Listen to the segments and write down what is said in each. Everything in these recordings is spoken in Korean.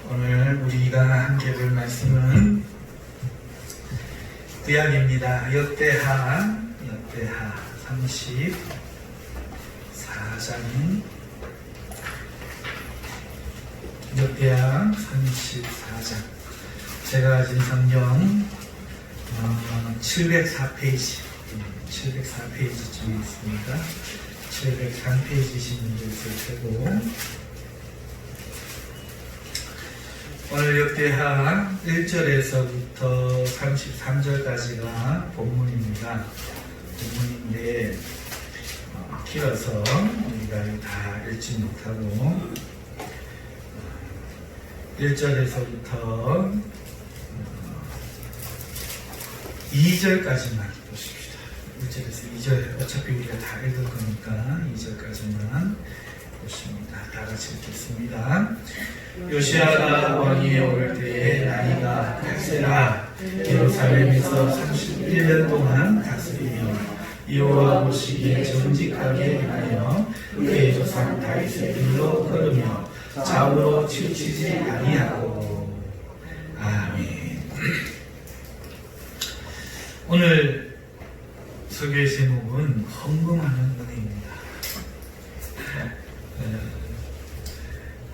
오늘 우리가 함께 볼 말씀은 구약입니다. 역대하 34장, 역대하 34장. 제가 가진 성경 704페이지, 704페이지쯤에 있습니다. 703페이지신 분들 있을 테고, 오늘 역대하 1절에서부터 33절까지가 본문입니다. 본문인데 길어서 우리가 다 읽지 못하고 1절에서부터 2절까지만 보십시다. 1절에서 2절, 어차피 우리가 다 읽을 거니까 2절까지만 보십니다. 다 같이 읽겠습니다. 요시아가 왕위에 오를 때에 나이가 8세라 예루살렘에서 31년 동안 다스리며 여호와 보시기에 정직하게 행하여 그의 조상 다윗의 길로 걸으며 좌우로 치우치지 아니하고. 아멘. 오늘 설교의 제목은 헌금하는 은혜입니다.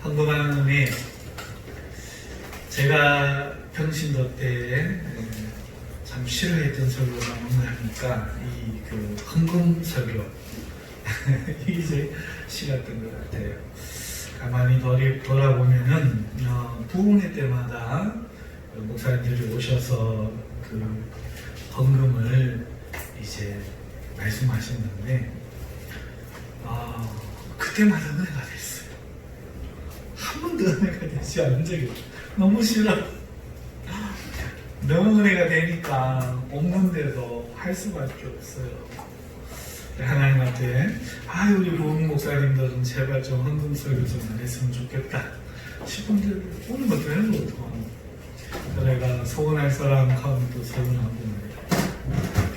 헌금하는 은혜. 제가 평신도 때 참 싫어했던 설교가 뭔가 하니까 그 헌금 설교 이제 싫었던 것 같아요. 가만히 돌아보면은 부흥회 때마다 목사님들이 오셔서 그 헌금을 이제 말씀하셨는데 그때마다 은혜가 됐어요. 한 번도 은혜가 되지 않은 적이 없어요. 너무 싫어. 너무 은혜가 되니까 없는데도 할 수밖에 없어요. 하나님한테 우리 부흥 목사님들은 제발 좀 헌금 설교 좀 안 했으면 좋겠다 싶은데 오늘 것도 해도 어떡하노. 내가 소원할 사람 하면 또 소원하고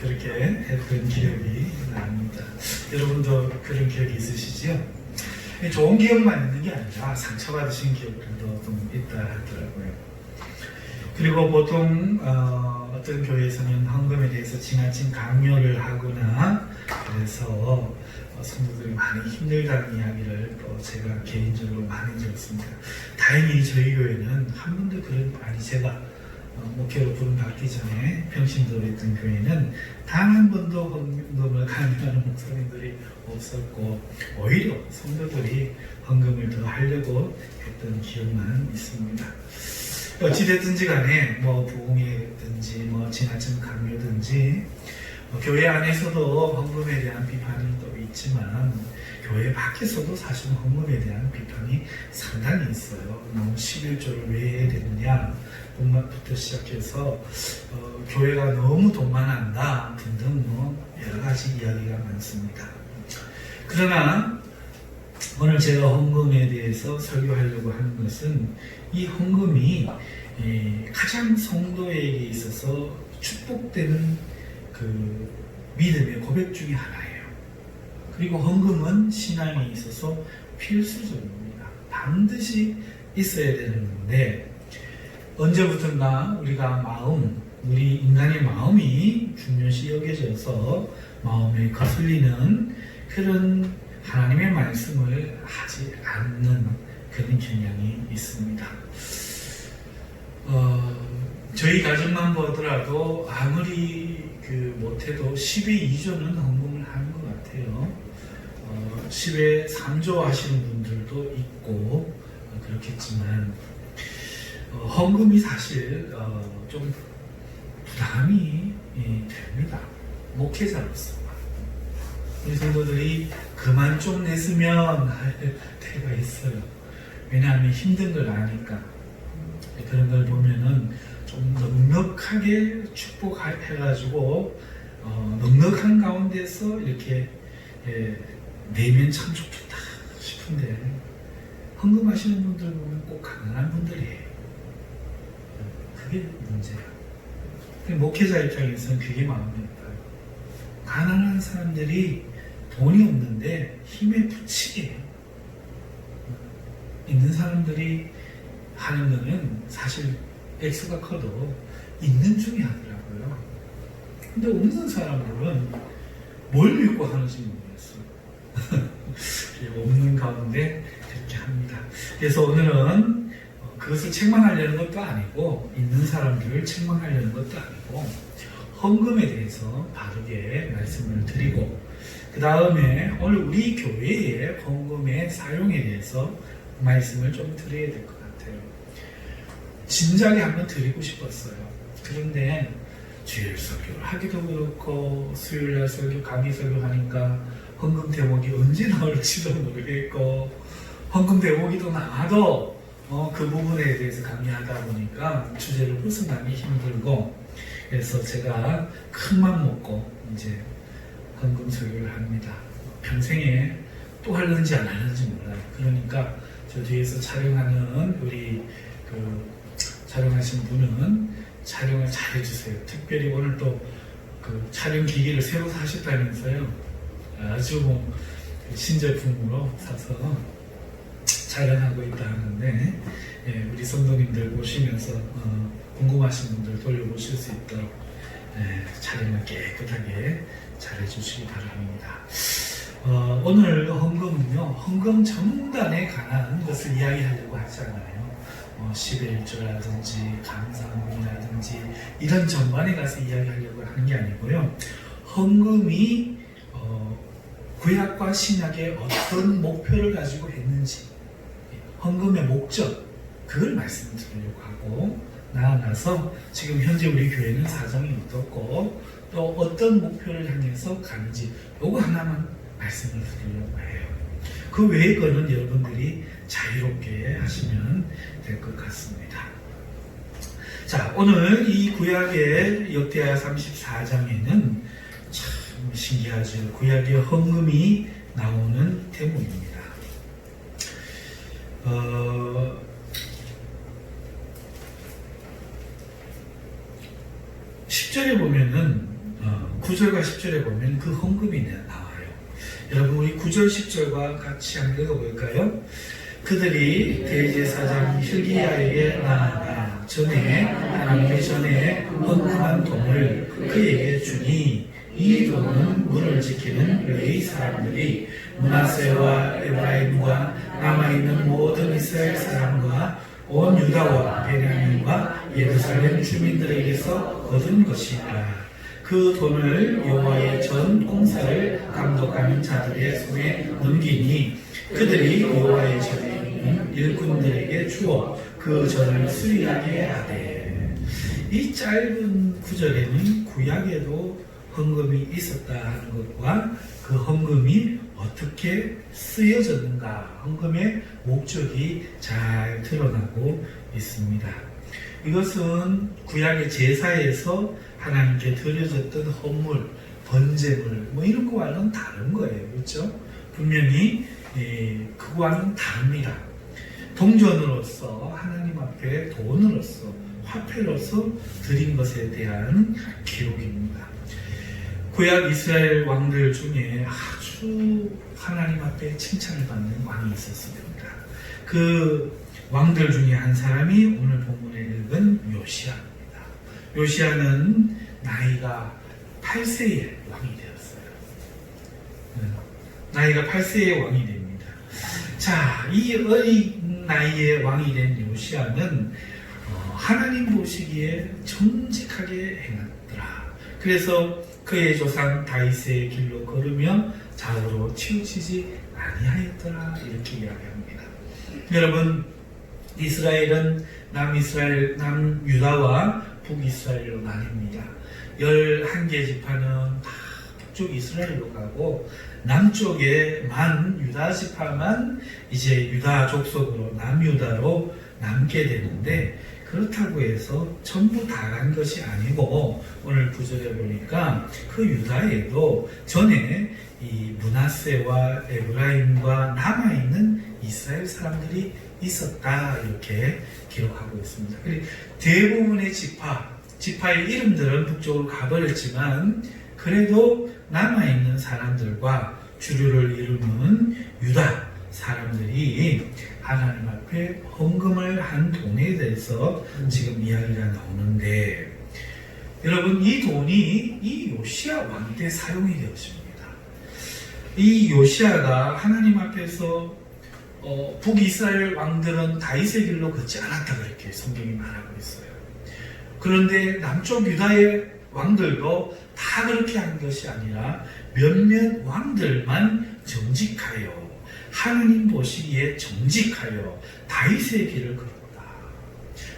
그렇게 했던 기억이 납니다. 여러분도 그런 기억이 있으시죠? 좋은 기억만 있는 게 아니라 상처받으신 기억들도 좀 있다 하더라고요. 그리고 보통 어떤 교회에서는 헌금에 대해서 지나친 강요를 하거나 그래서 성도들이 많이 힘들다는 이야기를 제가 개인적으로 많이 들었습니다. 다행히 저희 교회는 한 번도 그런, 제가 목회로 부름 받기 전에 평신도로 했던 교회는 단 한 번도 헌금을 강요하는 목사님들이 없었고 오히려 성도들이 헌금을 더 하려고 했던 기억만 있습니다. 어찌됐든지 간에 부흥회든지 지나친 강요든지 교회 안에서도 헌금에 대한 비판이 또 있지만 교회 밖에서도 사실 헌금에 대한 비판이 상당히 있어요. 11조를 왜 해야 되느냐 부터 시작해서 교회가 너무 돈만 한다 등등 여러 가지 이야기가 많습니다. 그러나 오늘 제가 헌금에 대해서 설교하려고 하는 것은 이 헌금이 가장 성도에게 있어서 축복되는 그 믿음의 고백 중에 하나예요. 그리고 헌금은 신앙에 있어서 필수적입니다. 반드시 있어야 되는 건데 언제부턴가 우리 인간의 마음이 중요시 여겨져서 마음에 거슬리는 그런 하나님의 말씀을 하지 않는 그런 경향이 있습니다. 저희 가정만 보더라도 아무리 못해도 10의 2조는 헌금을 하는 것 같아요. 10의 3조 하시는 분들도 있고 그렇겠지만 헌금이 사실 좀 부담이 됩니다. 목회자로서. 우리 성도들이 그만 좀 냈으면 할 때가 있어요. 왜냐하면 힘든 걸 아니까. 그런 걸 보면은 좀 넉넉하게 축복해가지고 넉넉한 가운데서 이렇게 내면 참 좋겠다 싶은데 헌금하시는 분들 보면 꼭 가난한 분들이에요. 그게 문제예요. 목회자 입장에서는 그게 마음이 아파요. 가난한 사람들이 돈이 없는데 힘에 부치게 있는 사람들이 하는 거는 사실 액수가 커도 있는 중에 하더라고요. 근데 없는 사람들은 뭘 믿고 하는지 모르겠어요. 없는 가운데 그렇게 합니다. 그래서 오늘은 그것을 책망하려는 것도 아니고 있는 사람들을 책망하려는 것도 아니고 헌금에 대해서 바르게 말씀을 드리고 그 다음에 오늘 우리 교회의 헌금의 사용에 대해서 말씀을 좀 드려야 될 것 같아요. 진작에 한번 드리고 싶었어요. 그런데 주일 설교를 하기도 그렇고 수요일날 설교, 강의 설교 하니까 헌금 대목이 언제 나올지도 모르겠고 헌금 대목이도 나와도 그 부분에 대해서 강의하다 보니까 주제를 벗어나기 힘들고 그래서 제가 큰 맘 먹고 이제 헌금 설교를 합니다. 평생에 또 할는지 안 할는지 몰라요. 그러니까 저 뒤에서 촬영하는 우리 촬영하신 분은 촬영을 잘 해주세요. 특별히 오늘 또 그 촬영 기기를 새로 사셨다면서요. 아주 신제품으로 사서 촬영하고 있다 하는데 우리 성도님들 보시면서 궁금하신 분들 돌려보실 수 있도록 촬영을 깨끗하게 잘 해주시기 바랍니다. 오늘 헌금은요, 헌금 정단에 관한 것을 이야기하려고 하잖아요. 11조라든지 감사문이라든지 이런 전반에 가서 이야기하려고 하는 게 아니고요. 헌금이 구약과 신약의 어떤 목표를 가지고 했는지 헌금의 목적 그걸 말씀드리려고 하고 나아가서 지금 현재 우리 교회는 사정이 어떻고 또 어떤 목표를 향해서 가는지 요거 하나만 말씀을 드리려고 해요. 그 외의 거는 여러분들이 자유롭게 하시면 될 것 같습니다. 자, 오늘 이 구약의 역대하 34장에는 참 신기하죠. 구약의 헌금이 나오는 대목입니다. 10절에 보면은 9절과 10절에 보면 그 헌금이 나와요. 여러분 우리 9절 10절과 같이 한번 읽어볼까요? 그들이 대제사장 hil기야에게 나아가 전에 하나님의 전에 헌금한 돈을 그에게 주니 이 돈은 문을 지키는 레위 사람들이 므낫세와 에브라임과 남아있는 모든 이스라엘 사람과 온 유다와 베냐민과 예루살렘 주민들에게서 얻은 것이다. 그 돈을 여호와의 전 공사를 감독하는 자들의 손에 넘기니 그들이 여호와의 전에 있는 일꾼들에게 주어 그 전을 수리하게 하되. 이 짧은 구절에는 구약에도 헌금이 있었다 하는 것과 그 헌금이 어떻게 쓰여졌는가, 헌금의 목적이 잘 드러나고 있습니다. 이것은 구약의 제사에서 하나님께 드려졌던 헌물, 번제물 이런 거와는 다른 거예요. 그렇죠? 분명히 그거와는 다릅니다. 동전으로서 하나님 앞에 돈으로서 화폐로서 드린 것에 대한 기록입니다. 구약 이스라엘 왕들 중에 아주 하나님 앞에 칭찬을 받는 왕이 있었습니다. 그 왕들 중에 한 사람이 오늘 본문에 읽은 요시아입니다. 요시아는 나이가 8세의 왕이 되었어요. 나이가 8세의 왕이 됩니다. 자, 이 어린 나이의 왕이 된 요시아는 하나님 보시기에 정직하게 행하더라. 그래서 그의 조상 다윗의 길로 걸으며 좌우로 치우치지 아니하였더라. 이렇게 이야기합니다. 여러분, 이스라엘은 남이스라엘, 남유다와 북이스라엘로 나뉩니다. 11개 지파는 다 북쪽 이스라엘로 가고 남쪽에만 유다 지파만 이제 유다 족속으로 남유다로 남게 되는데, 그렇다고 해서 전부 다 간 것이 아니고 오늘 구절에 보니까 그 유다에도 전에 이 므낫세와 에브라임과 남아있는 이스라엘 사람들이 있었다, 이렇게 기록하고 있습니다. 대부분의 지파의 이름들은 북쪽으로 가버렸지만 그래도 남아있는 사람들과 주류를 이루는 유다 사람들이 하나님 앞에 헌금을 한 돈에 대해서 지금 이야기가 나오는데, 여러분, 이 돈이 이 요시야 왕 때 사용이 되었습니다. 이 요시야가 하나님 앞에서 북이스라엘 왕들은 다윗의 길로 걷지 않았다, 그렇게 성경이 말하고 있어요. 그런데 남쪽 유다의 왕들도 다 그렇게 한 것이 아니라 몇몇 왕들만 정직하여, 하느님 보시기에 정직하여 다윗의 길을 걸었다.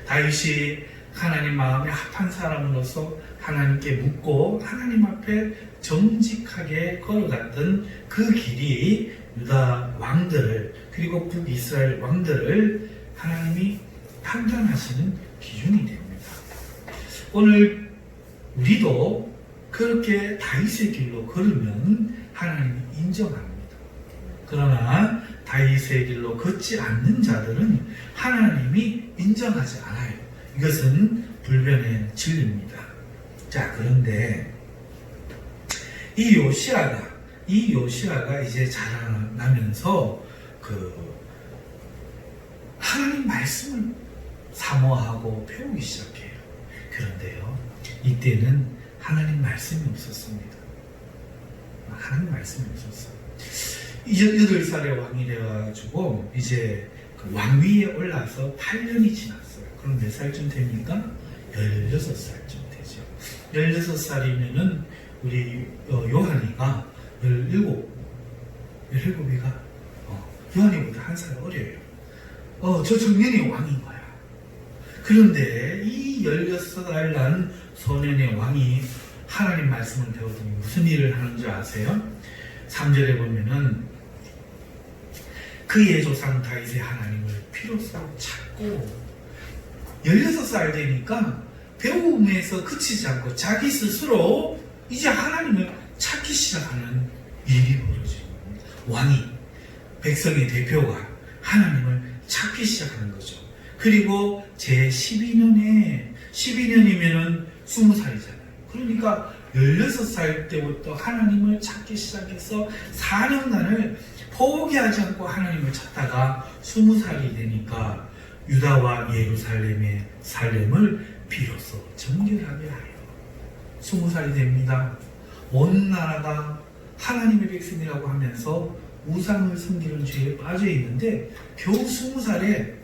다윗이 하나님 마음에 합한 사람으로서 하나님께 묻고 하나님 앞에 정직하게 걸어갔던 그 길이 유다 왕들을, 그리고 북이스라엘 왕들을 하나님이 판단하시는 기준이 됩니다. 오늘 우리도 그렇게 다윗의 길로 걸으면 하나님이 인정합니다. 그러나 다윗의 길로 걷지 않는 자들은 하나님이 인정하지 않아요. 이것은 불변의 진리입니다. 자, 그런데 이 요시아가 이제 자라나면서 하나님 말씀을 사모하고 배우기 시작해요. 그런데요, 이때는 하나님 말씀이 없었습니다. 하나님 말씀이 없었어요. 8살의 왕이 되어가지고 이제 그 왕위에 올라서 8년이 지났어요. 그럼 몇 살쯤 됩니까? 16살쯤 되죠. 16살이면은 우리 요한이가 17이가 요한이보다 한 살 어려요. 저 청년이 왕인 거야. 그런데 이 16살 난 소년의 왕이 하나님 말씀을 배우더니 무슨 일을 하는 줄 아세요? 3절에 보면은 그의 조상 다윗의 하나님을 피로써 찾고, 16살 되니까 배움에서 그치지 않고 자기 스스로 이제 하나님을 찾기 시작하는 일이 벌어지는 겁니다. 왕이, 백성의 대표가 하나님을 찾기 시작하는 거죠. 그리고 제 12년이면은 20살이잖아요. 그러니까 16살 때부터 하나님을 찾기 시작해서 4년간을 포기하지 않고 하나님을 찾다가 20살이 되니까 유다와 예루살렘의 살렘을 비로소 정결하게 하여 20살이 됩니다. 온 나라가 하나님의 백성이라고 하면서 우상을 섬기는 죄에 빠져 있는데 겨우 20살에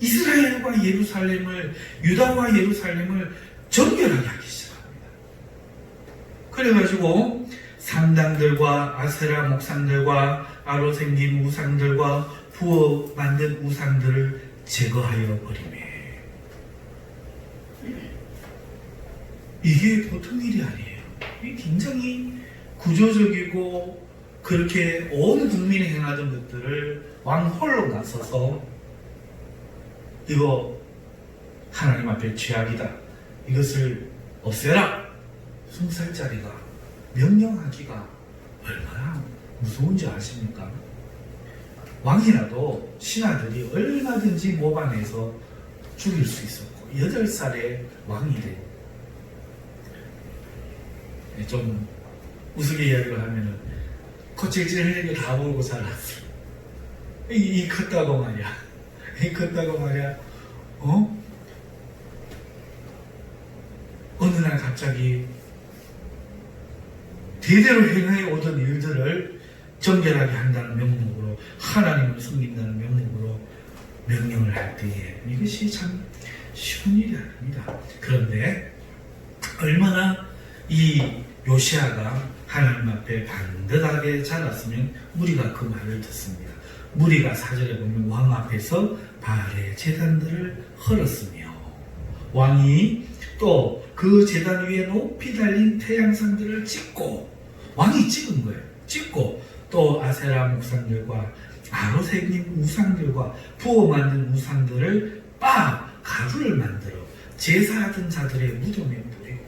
이스라엘과 예루살렘을, 유다와 예루살렘을 정결하게 하기 시작합니다. 그래가지고 상당들과 아세라 목상들과 아로 생긴 우상들과 부어 만든 우상들을 제거하여 버리매. 이게 보통 일이 아니에요. 이게 굉장히 구조적이고, 그렇게 온 국민이 행하던 것들을 왕 홀로 나서서 이거 하나님 앞에 죄악이다, 이것을 없애라, 20살짜리가 명령하기가 얼마나 무서운지 아십니까? 왕이라도 신하들이 얼마든지 모반해서 죽일 수 있었고, 8살에 왕이 된, 좀 우스개 이야기를 하면은 코찔찔하게 다 모르고 살았어. 이 컸다고 말이야. 어느 날 갑자기 대대로 행해 오던 일들을 정결하게 한다는 명목으로, 하나님을 섬긴다는 명목으로 명령을 할 때에 이것이 참 쉬운 일이 아닙니다. 그런데 얼마나 이 요시아가 하나님 앞에 반듯하게 자랐으면 무리가 그 말을 듣습니다. 무리가 4절에 보면 왕 앞에서 바알의 제단들을 헐었으며, 왕이 또 그 제단 위에 높이 달린 태양상들을 찍고, 왕이 찍은 거예요. 찍고 또 아세라 목상들과 아로 생긴 우상들과 부어 만든 우상들을 가루를 만들어 제사하던 자들의 무덤에 뿌리고.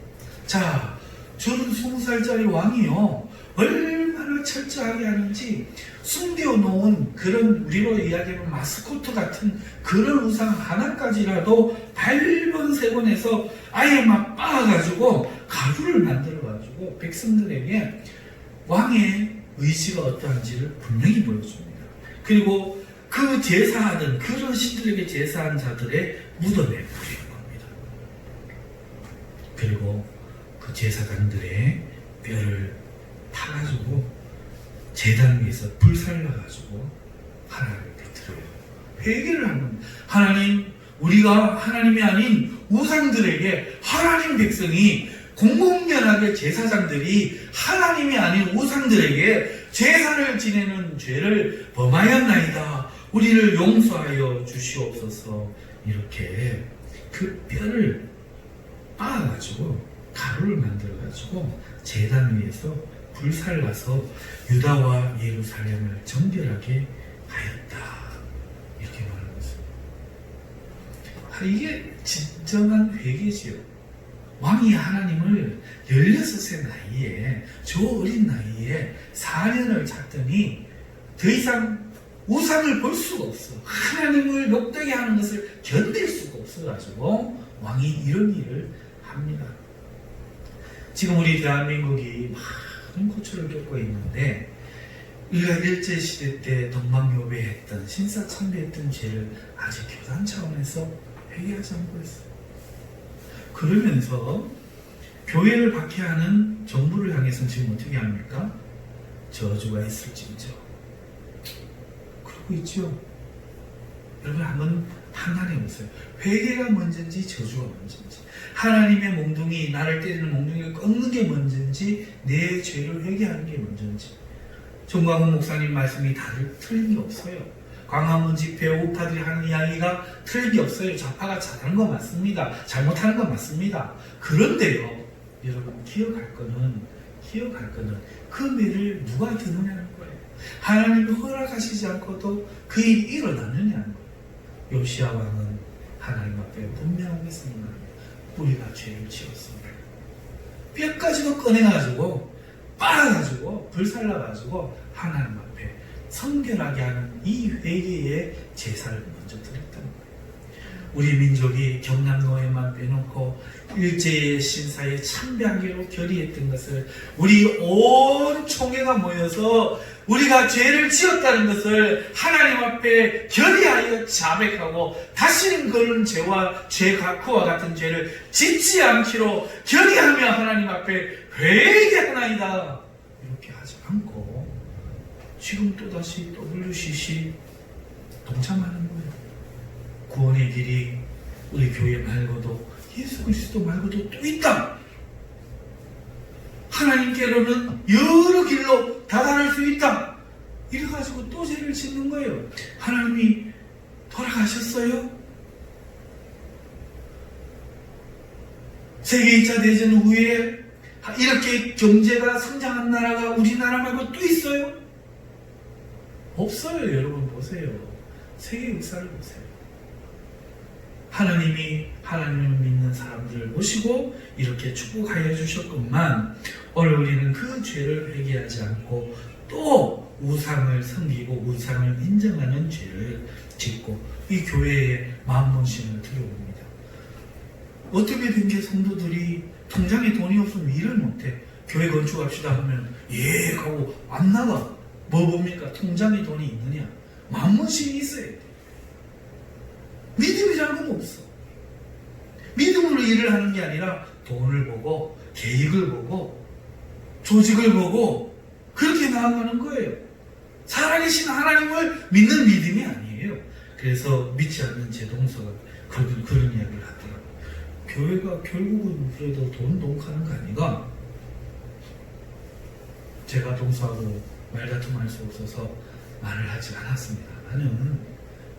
자, 저는 20살짜리 왕이요, 얼마나 철저하게 하는지 숨겨놓은 그런, 우리로 이야기하면 마스코트 같은 그런 우상 하나까지라도 발본색원해서 아예 막 빻아가지고 가루를 만들어가지고 백성들에게 왕의 의지가 어떠한지를 분명히 보여줍니다. 그리고 그 제사하던 그런 신들에게 제사한 자들의 무덤에 뿌리는 겁니다. 그리고 그 제사장들의 뼈를 타가지고 제단 위에서 불살라가지고 하나님을 비틀어요. 회개를 하는 겁니다. 하나님, 우리가 하나님이 아닌 우상들에게, 하나님 백성이 공공연하게 제사장들이 하나님이 아닌 우상들에게 제사를 지내는 죄를 범하였나이다. 우리를 용서하여 주시옵소서. 이렇게 그 뼈를 빻아가지고 가루를 만들어가지고 제단 위에서 불살라서 유다와 예루살렘을 정결하게 하였다. 이렇게 말하는 것입니다. 이게 진정한 회개지요. 왕이 하나님을 16세 나이에, 저 어린 나이에 4년을 찾더니 더 이상 우상을 볼 수가 없어. 하나님을 욕되게 하는 것을 견딜 수가 없어가지고 왕이 이런 일을 합니다. 지금 우리 대한민국이 많은 고초를 겪고 있는데, 우리가 일제시대 때 동방요배했던, 신사참배했던 죄를 아직 교단 차원에서 회개하지 않고 있어요. 그러면서 교회를 박해하는 정부를 향해서는 지금 어떻게 합니까? 저주가 있을진저. 그러고 있죠. 여러분 한번 판단해 보세요. 회개가 먼저인지 저주가 먼저인지, 하나님의 몽둥이, 나를 때리는 몽둥이를 꺾는 게 먼저인지, 내 죄를 회개하는 게 먼저인지. 정광훈 목사님 말씀이 다들 틀린 게 없어요. 광화문 집회 우파들이 하는 이야기가 틀린 게 없어요. 좌파가 잘하는 거 맞습니다. 잘못하는 거 맞습니다. 그런데요, 여러분 기억할 거는 그 매를 누가 드느냐는 거예요. 하나님이 허락하시지 않고도 그 일이 일어나느냐는 거예요. 요시야 왕은 하나님 앞에 분명하게 선언합니다. 우리가 죄를 지었습니다. 뼈까지도 꺼내가지고 빨아가지고 불살라가지고 하나님 앞에 성결하게 하는 이 회개의 제사를 먼저 드렸던 거예요. 우리 민족이 경남노예만 빼놓고 일제의 신사에 참배하기로 결의했던 것을 우리 온 총회가 모여서 우리가 죄를 지었다는 것을 하나님 앞에 결의하여 자백하고 다시는 그런 죄와 그와 같은 죄를 짓지 않기로 결의하며 하나님 앞에 회개하나이다. 이렇게 하지 않고 지금 또다시 WCC 동참하는 거예요. 구원의 길이 우리 교회 말고도, 예수 그리스도 말고도 또 있다. 하나님께로는 여러 길로 다다를 수 있다. 이래가지고 또 죄를 짓는 거예요. 하나님이 돌아가셨어요? 세계 2차 대전 후에 이렇게 경제가 성장한 나라가 우리나라 말고 또 있어요? 없어요. 여러분 보세요. 세계 역사를 보세요. 하나님이 하나님을 믿는 사람들을 모시고 이렇게 축복하여 주셨건만, 오늘 우리는 그 죄를 회개하지 않고 또 우상을 섬기고 우상을 인정하는 죄를 짓고 이 교회에 마음문신을 들여옵니다. 어떻게 된 게 성도들이 통장에 돈이 없으면 일을 못해. 교회 건축합시다 하면 예 하고 안 나가. 뭐 봅니까? 통장에 돈이 있느냐? 마음문신이 있어야 돼. 믿음이라는 건 없어. 믿음으로 일을 하는 게 아니라 돈을 보고, 계획을 보고, 조직을 보고 그렇게 나아가는 거예요. 살아계신 하나님을 믿는 믿음이 아니에요. 그래서 믿지 않는 제 동서가 그런 이야기를 하더라고요. 교회가 결국은 그래도 돈 가는 거 아니가? 제가 동서하고 말다툼할 수 없어서 말을 하지 않았습니다. 나는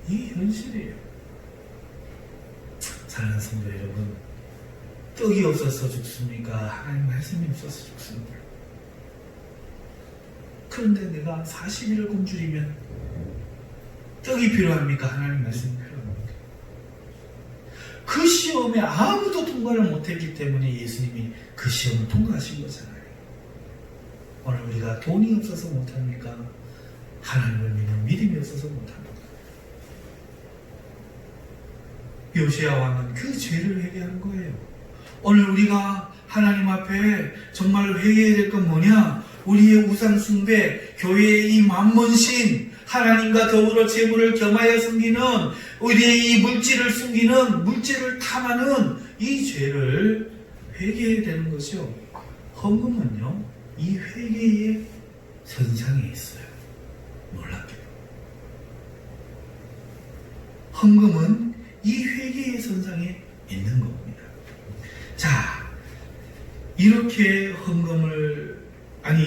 이 현실이에요. 사랑하는 성도 여러분, 떡이 없어서 죽습니까? 하나님 말씀이 없어서 죽습니다. 그런데 내가 40일을 굶주리면 떡이 필요합니까? 하나님 말씀이 필요합니까? 그 시험에 아무도 통과를 못했기 때문에 예수님이 그 시험을 통과하신 거잖아요. 오늘 우리가 돈이 없어서 못합니까? 하나님을 믿는 믿음이 없어서 못합니다. 요시야 왕은 그 죄를 회개한 거예요. 오늘 우리가 하나님 앞에 정말 회개해야 될 건 뭐냐? 우리의 우상 숭배, 교회의 이 만몬신, 하나님과 더불어 재물을 겸하여 숨기는 우리의 이 물질을 숨기는 물질을 탐하는 이 죄를 회개해야 되는 것이요. 헌금은요, 이 회개의 선상에 있어요. 놀랍게도. 헌금은 이 회개의 선상에 있는 겁니다. 자, 이렇게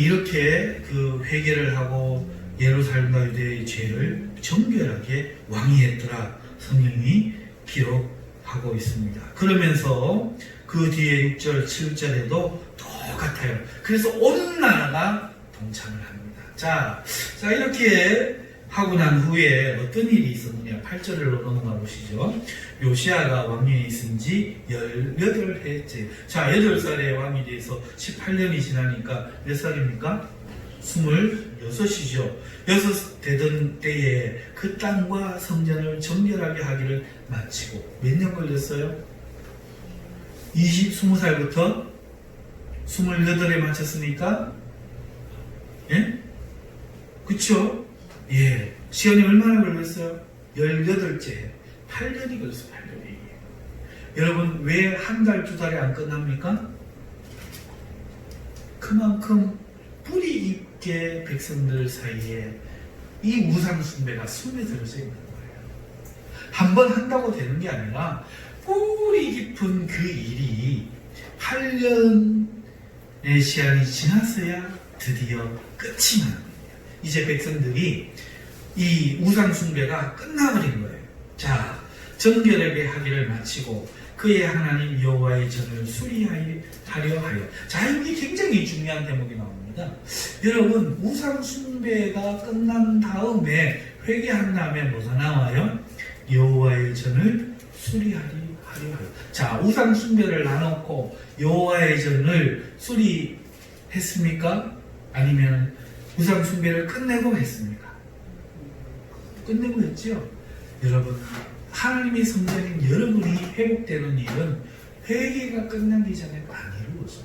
이렇게 그 회개를 하고 예루살렘과 유대의 죄를 정결하게 왕이 했더라. 성경이 기록하고 있습니다. 그러면서 그 뒤에 6절, 7절에도 똑같아요. 그래서 온 나라가 동참을 합니다. 자, 이렇게 하고 난 후에 어떤 일이 있었느냐. 8절로 넘어가 보시죠. 요시아가 왕위에 있은 지 18해째. 자, 8살의 왕이 돼서 18년이 지나니까 몇 살입니까? 26이죠. 6 되던 때에 그 땅과 성전을 정결하게 하기를 마치고 몇 년 걸렸어요? 20살부터 28에 마쳤으니까 예? 그쵸? 예. 시간이 얼마나 걸렸어요? 18째. 8년이 걸렸어요. 8년이. 여러분, 왜 한 달, 두 달에 안 끝납니까? 그만큼 뿌리 깊게 백성들 사이에 이 우상숭배가 스며들어져 있는 거예요. 한 번 한다고 되는 게 아니라 뿌리 깊은 그 일이 8년의 시간이 지났어야 드디어 끝이 나는 거예요. 이제 백성들이 이 우상숭배가 끝나버린 거예요. 자, 정결하게 하기를 마치고 그의 하나님 여호와의 전을 수리하려 하여. 자, 여기 굉장히 중요한 대목이 나옵니다. 여러분, 우상숭배가 끝난 다음에 회개한 다음에 뭐가 나와요? 여호와의 전을 수리하려 하여. 자, 우상숭배를 놔놓고 여호와의 전을 수리했습니까? 아니면 우상숭배를 끝내고 했습니까? 끝내고 했죠. 여러분, 하나님의 성전인 여러분이 회복되는 일은 회개가 끝나기 전에 안 이루어져요.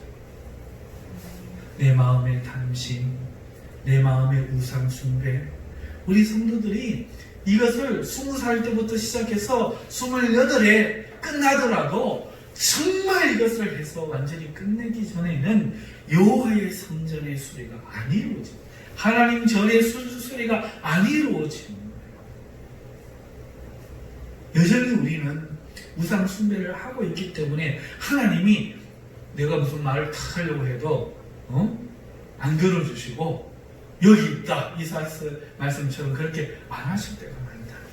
내 마음의 탐심, 내 마음의 우상숭배. 우리 성도들이 이것을 20살 때부터 시작해서 28에 끝나더라도 정말 이것을 해서 완전히 끝내기 전에는 여호와의 성전의 수리가 안 이루어져요. 하나님 전의 수리가 안 이루어지는 거예요. 여전히 우리는 우상 숭배를 하고 있기 때문에 하나님이 내가 무슨 말을 탁 하려고 해도 안 들어주시고 여기 있다 이사야서 말씀처럼 그렇게 안 하실 때가 많다는 거예요.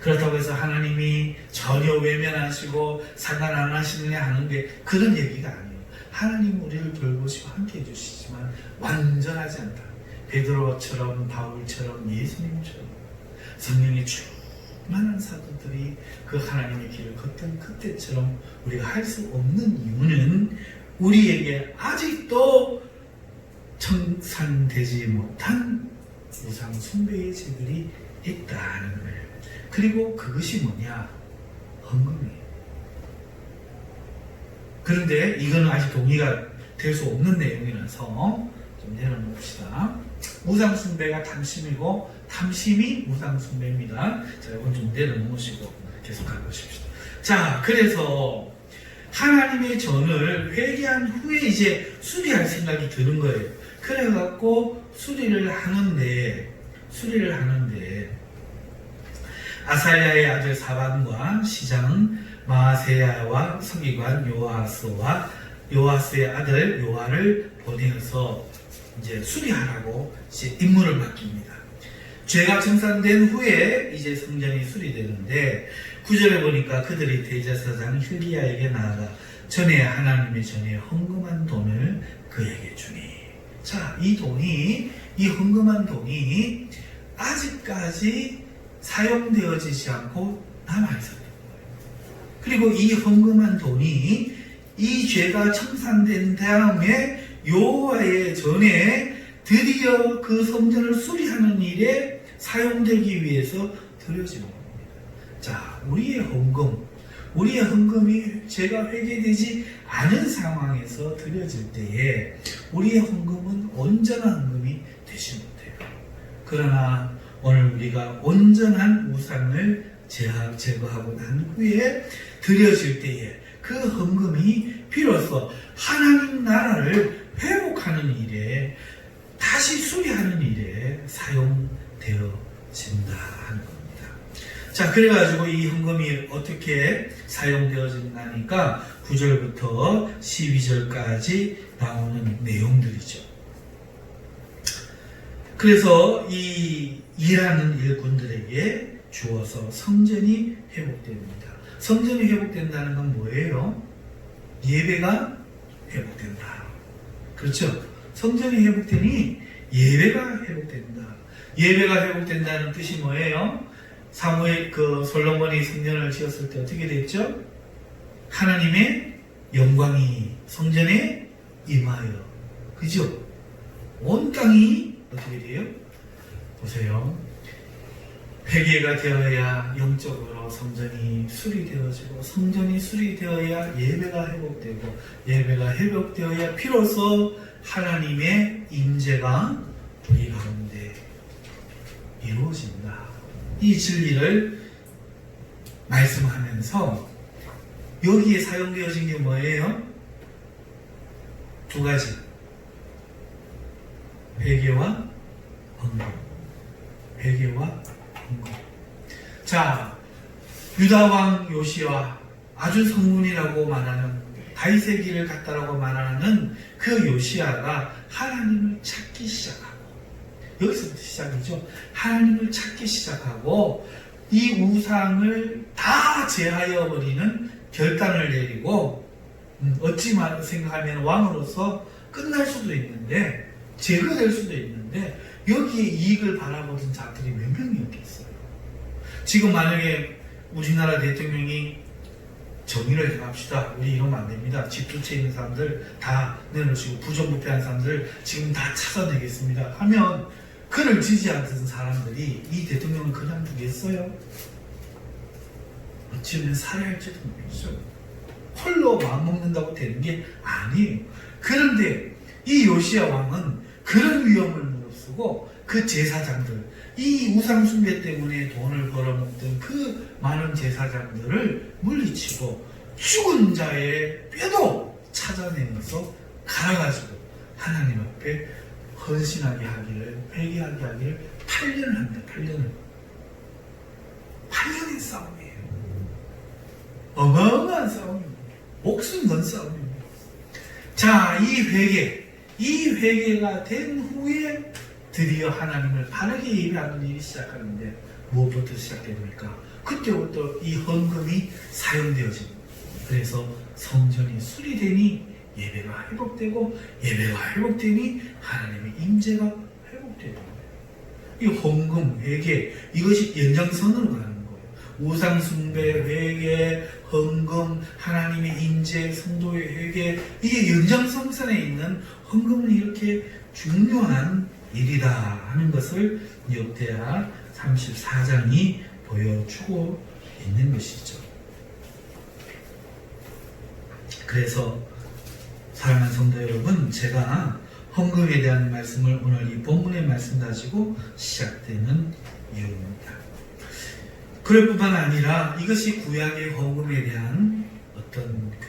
그렇다고 해서 하나님이 전혀 외면하시고 상관 안 하시느냐 하는 게 그런 얘기가 아니에요. 하나님 우리를 돌보시고 함께 해주시지만 완전하지 않다. 베드로처럼 바울처럼 예수님처럼 성령의 충만한 사도들이 그 하나님의 길을 걷던 그때처럼 우리가 할 수 없는 이유는 우리에게 아직도 청산되지 못한 우상 숭배의 죄들이 있다는 거예요. 그리고 그것이 뭐냐? 헌금이에요. 그런데 이거는 아직 동의가 될 수 없는 내용이라서 좀 내려놓읍시다. 우상 숭배가 탐심이고 탐심이 우상 숭배입니다. 자, 이건 좀 내려놓으시고 계속 가보십시다. 자, 그래서 하나님의 전을 회개한 후에 이제 수리할 생각이 드는 거예요. 그래갖고 수리를 하는데 아사야의 아들 사반과 시장 마세야와 서기관 요아스의 아들 요아를 보내어서 이제 수리하라고 이제 임무를 맡깁니다. 죄가 청산된 후에 이제 성전이 수리되는데 9절에 보니까 그들이 대제사장 hil기야에게 나아가 전에 하나님의 전에 헌금한 돈을 그에게 주니. 자, 이 헌금한 돈이 아직까지 사용되어지지 않고 남아있었던 거예요. 그리고 이 헌금한 돈이 이 죄가 청산된 다음에 여호와의 전에 드디어 그 성전을 수리하는 일에 사용되기 위해서 드려지는 겁니다. 자, 우리의 헌금이 죄가 회개되지 않은 상황에서 드려질 때에 우리의 헌금은 온전한 헌금이 되지 못해요. 그러나 오늘 우리가 온전한 우상을 제거하고 난 후에 드려질 때에 그 헌금이 비로소 하나님 나라를 회복하는 일에, 다시 수리하는 일에 사용되어진다 하는 겁니다. 자, 그래가지고 이 헌금이 어떻게 사용되어진다니까 9절부터 12절까지 나오는 내용들이죠. 그래서 이 일하는 일꾼들에게 주어서 성전이 회복됩니다. 성전이 회복된다는 건 뭐예요? 예배가 회복된다. 그렇죠? 성전이 회복되니 예배가 회복된다. 예배가 회복된다는 뜻이 뭐예요? 사무엘 솔로몬이 성전을 지었을 때 어떻게 됐죠? 하나님의 영광이 성전에 임하여, 그죠? 온 땅이 어떻게 돼요? 보세요. 회개가 되어야 영적으로 성전이 수리되어지고, 성전이 수리되어야 예배가 회복되고, 예배가 회복되어야 비로소 하나님의 임재가 우리 가운데 이루어진다. 이 진리를 말씀하면서 여기에 사용되어진 게 뭐예요? 두 가지. 회개와 헌금. 회개와 헌금. 자, 유다왕 요시와 아주 성문이라고 말하는 다윗의 길을 갔다라고 말하는 그 요시아가 하나님을 찾기 시작하고, 여기서부터 시작이죠. 하나님을 찾기 시작하고 이 우상을 다 제하여 버리는 결단을 내리고, 어찌 생각하면 왕으로서 끝날 수도 있는데, 제거될 수도 있는데, 여기에 이익을 바라보던 자들이 몇 명이었겠어요. 지금 만약에 우리나라 대통령이 정의를 행합시다, 우리 이러면 안 됩니다, 집 두 채 있는 사람들 다 내놓으시고 부정부패한 사람들 지금 다 찾아내겠습니다 하면, 그를 지지하던 사람들이 이 대통령을 그냥 두겠어요? 어찌면 살해할지도 모르죠. 홀로 마음먹는다고 되는 게 아니에요. 그런데 이 요시야 왕은 그런 위험을 무릅쓰고 그 제사장들, 이 우상숭배 때문에 돈을 벌어먹던 그 많은 제사장들을 물리치고 죽은 자의 뼈도 찾아내면서 갈아가지고 하나님 앞에 헌신하게 하기를, 회개하게 하기를 8년을 합니다. 8년의 싸움이에요. 어마어마한 싸움입니다. 목숨 건 싸움입니다. 자, 이 회개가 된 후에 드디어 하나님을 바르게 예배하는 일이 시작하는데, 무엇부터 시작됩니까? 그때부터 이 헌금이 사용되어집니다. 그래서 성전이 수리되니 예배가 회복되고, 예배가 회복되니 하나님의 임재가 회복되는 거예요. 이 헌금, 회개, 이것이 연장선으로 가는 거예요. 우상숭배, 회개, 헌금, 하나님의 임재, 성도의 회개, 이게 연장선상에 있는 헌금은 이렇게 중요한 일이다 하는 것을 역대하 34장이 보여주고 있는 것이죠. 그래서 사랑하는 성도 여러분, 제가 헌금에 대한 말씀을 오늘 이 본문의 말씀 가지고 시작되는 이유입니다. 그럴 뿐만 아니라 이것이 구약의 헌금에 대한 어떤 그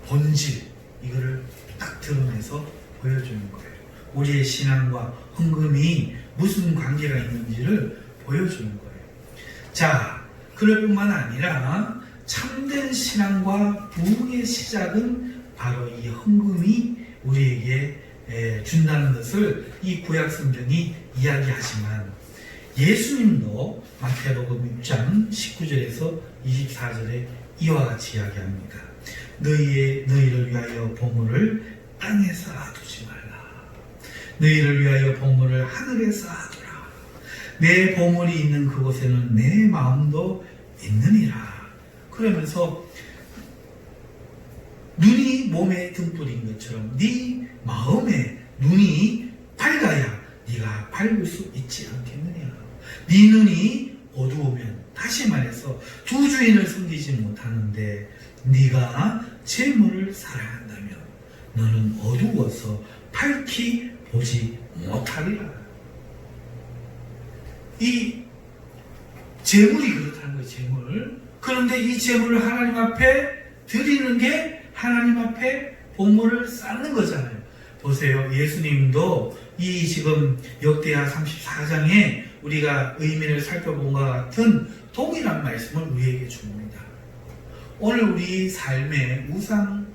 본질, 이거를 딱 드러내서 보여주는 거예요. 우리의 신앙과 헌금이 무슨 관계가 있는지를 보여주는 거예요. 자, 그럴 뿐만 아니라 참된 신앙과 부흥의 시작은 바로 이 헌금이 우리에게 준다는 것을 이 구약 성경이 이야기하지만, 예수님도 마태복음 6장 19절에서 24절에 이와 같이 이야기합니다. 너희를 위하여 보물을 땅에 쌓아두지 말라. 너희를 위하여 보물을 하늘에 쌓아두라. 내 보물이 있는 그곳에는 내 마음도 있느니라. 그러면서 눈이 몸에 등불인 것처럼 네 마음에 눈이 밝아야 네가 밝을 수 있지 않겠느냐. 네 눈이 어두우면, 다시 말해서 두 주인을 섬기지 못하는데 네가 재물을 사랑한다면 너는 어두워서 밝히 보지 못하리라. 이 재물이 그렇다는 거예요. 재물. 그런데 이 재물을 하나님 앞에 드리는 게 하나님 앞에 복물을 쌓는 거잖아요. 보세요. 예수님도 이 지금 역대하 34장에 우리가 의미를 살펴본 것 같은 동일한 말씀을 우리에게 줍니다. 오늘 우리 삶의 우상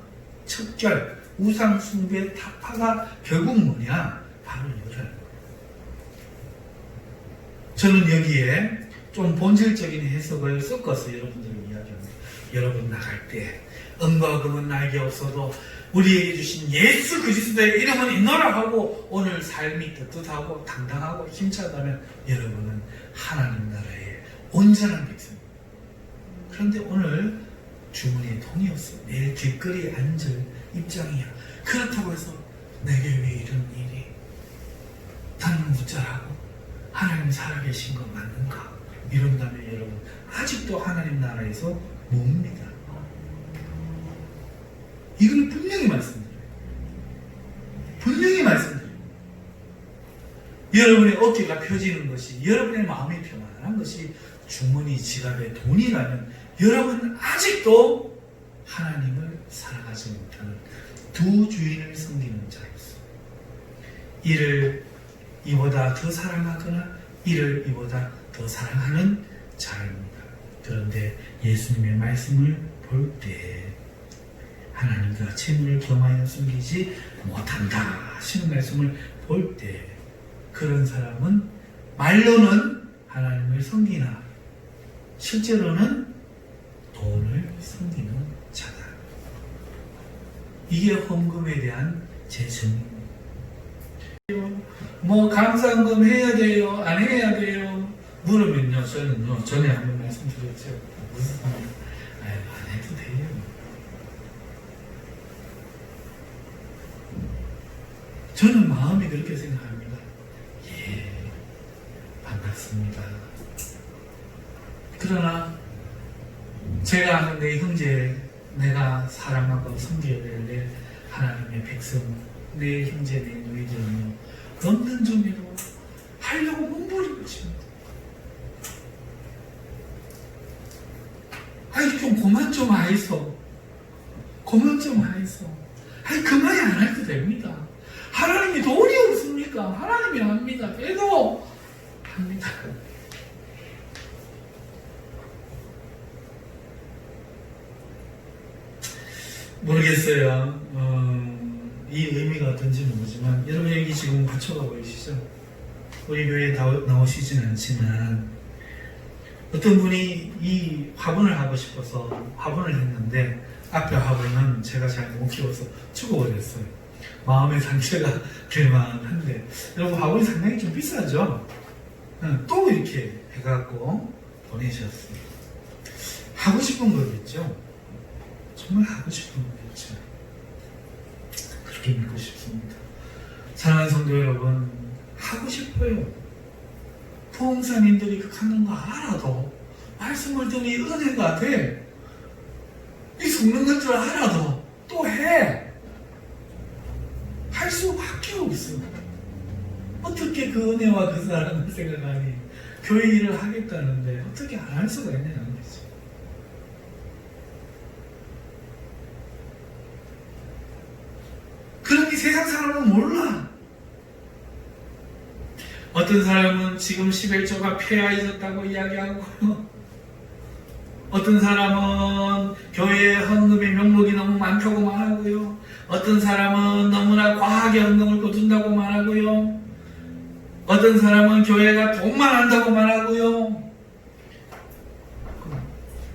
척결, 우상 숭배 타파가 결국 뭐냐? 바로 이거라는 거예요. 저는 여기에 좀 본질적인 해석을 섞어서 여러분들을 이야기합니다. 여러분 나갈 때 은과 금은 나에게 없어도 우리에게 주신 예수 그리스도의 이름은 있노라 하고 오늘 삶이 떳떳하고 당당하고 힘차다면 여러분은 하나님 나라의 온전한 백성입니다. 그런데 오늘 주머니에 돈이 없어. 내일 길거리에 앉을 입장이야. 그렇다고 해서 내게 왜 이런 일이? 나는 무자라고 하나님 살아계신 거 맞는가? 이런다면 여러분 아직도 하나님 나라에서 뭡니다. 이걸 분명히 말씀드려요. 분명히 말씀드려요. 여러분의 어깨가 펴지는 것이, 여러분의 마음이 평안한 것이 주머니 지갑에 돈이라면 여러분은 아직도 하나님을 사랑하지 못하는 두 주인을 섬기는 자로서 이를 이보다 더 사랑하거나 이를 이보다 더 사랑하는 자입니다. 그런데 예수님의 말씀을 볼 때 하나님과 재물을 겸하여 숨기지 못한다 하시는 말씀을 볼 때 그런 사람은 말로는 하나님을 섬기나 실제로는 돈을 섬기는 자다. 이게 헌금에 대한 제 정의입니다. 뭐 감사헌금 해야 돼요? 안 해야 돼요? 물으면요, 저는요, 전에 한번 말씀드렸죠. 무슨 상관? 안 해도 돼요. 저는 마음이 그렇게 생각합니다. 예, 반갑습니다. 그러나 제가 아는 내 형제, 내가 사랑하고 섬겨야 될 내 하나님의 백성, 내 형제, 내 누이들은요, 없는 종이로 하려고 몸부린 것입니다. 아이, 좀 그만 좀 하이소. 그만 좀 하이소. 아이, 그만이 안 해도 됩니다. 하나님이 돈이 없습니까? 하나님이 합니다. 그래도 합니다. 모르겠어요. 이 의미가 어떤지 모르지만 여러분 여기 지금 받쳐가 보이시죠? 우리 교회에 나오시진 않지만 어떤 분이 이 화분을 하고 싶어서 화분을 했는데 앞에 화분은 제가 잘 못 키워서 죽어버렸어요. 마음의 상처가 될 만한데 여러분 화분이 상당히 좀 비싸죠? 또 이렇게 해갖고 보내셨어요. 하고 싶은 거겠죠? 정말 하고 싶은 거겠죠? 그렇게 믿고 싶습니다. 사랑하는 성도 여러분, 하고 싶어요. 부흥사님들이 하는 거 알아도 말씀을 듣니 은혜 같아. 이 속는 건 줄 알아도 또 해. 할 수밖에 없어. 어떻게 그 은혜와 그 사랑을 생각하니 교회 일을 하겠다는데 어떻게 안 할 수가 있냐는 거죠. 그러니 세상 사람은 몰라. 어떤 사람은 지금 11조가 폐하해졌다고 이야기하고 어떤 사람은 교회에 헌금의 명목이 너무 많다고 말하고요. 어떤 사람은 너무나 과하게 헌금을 거둔다고 말하고요. 어떤 사람은 교회가 돈만 한다고 말하고요.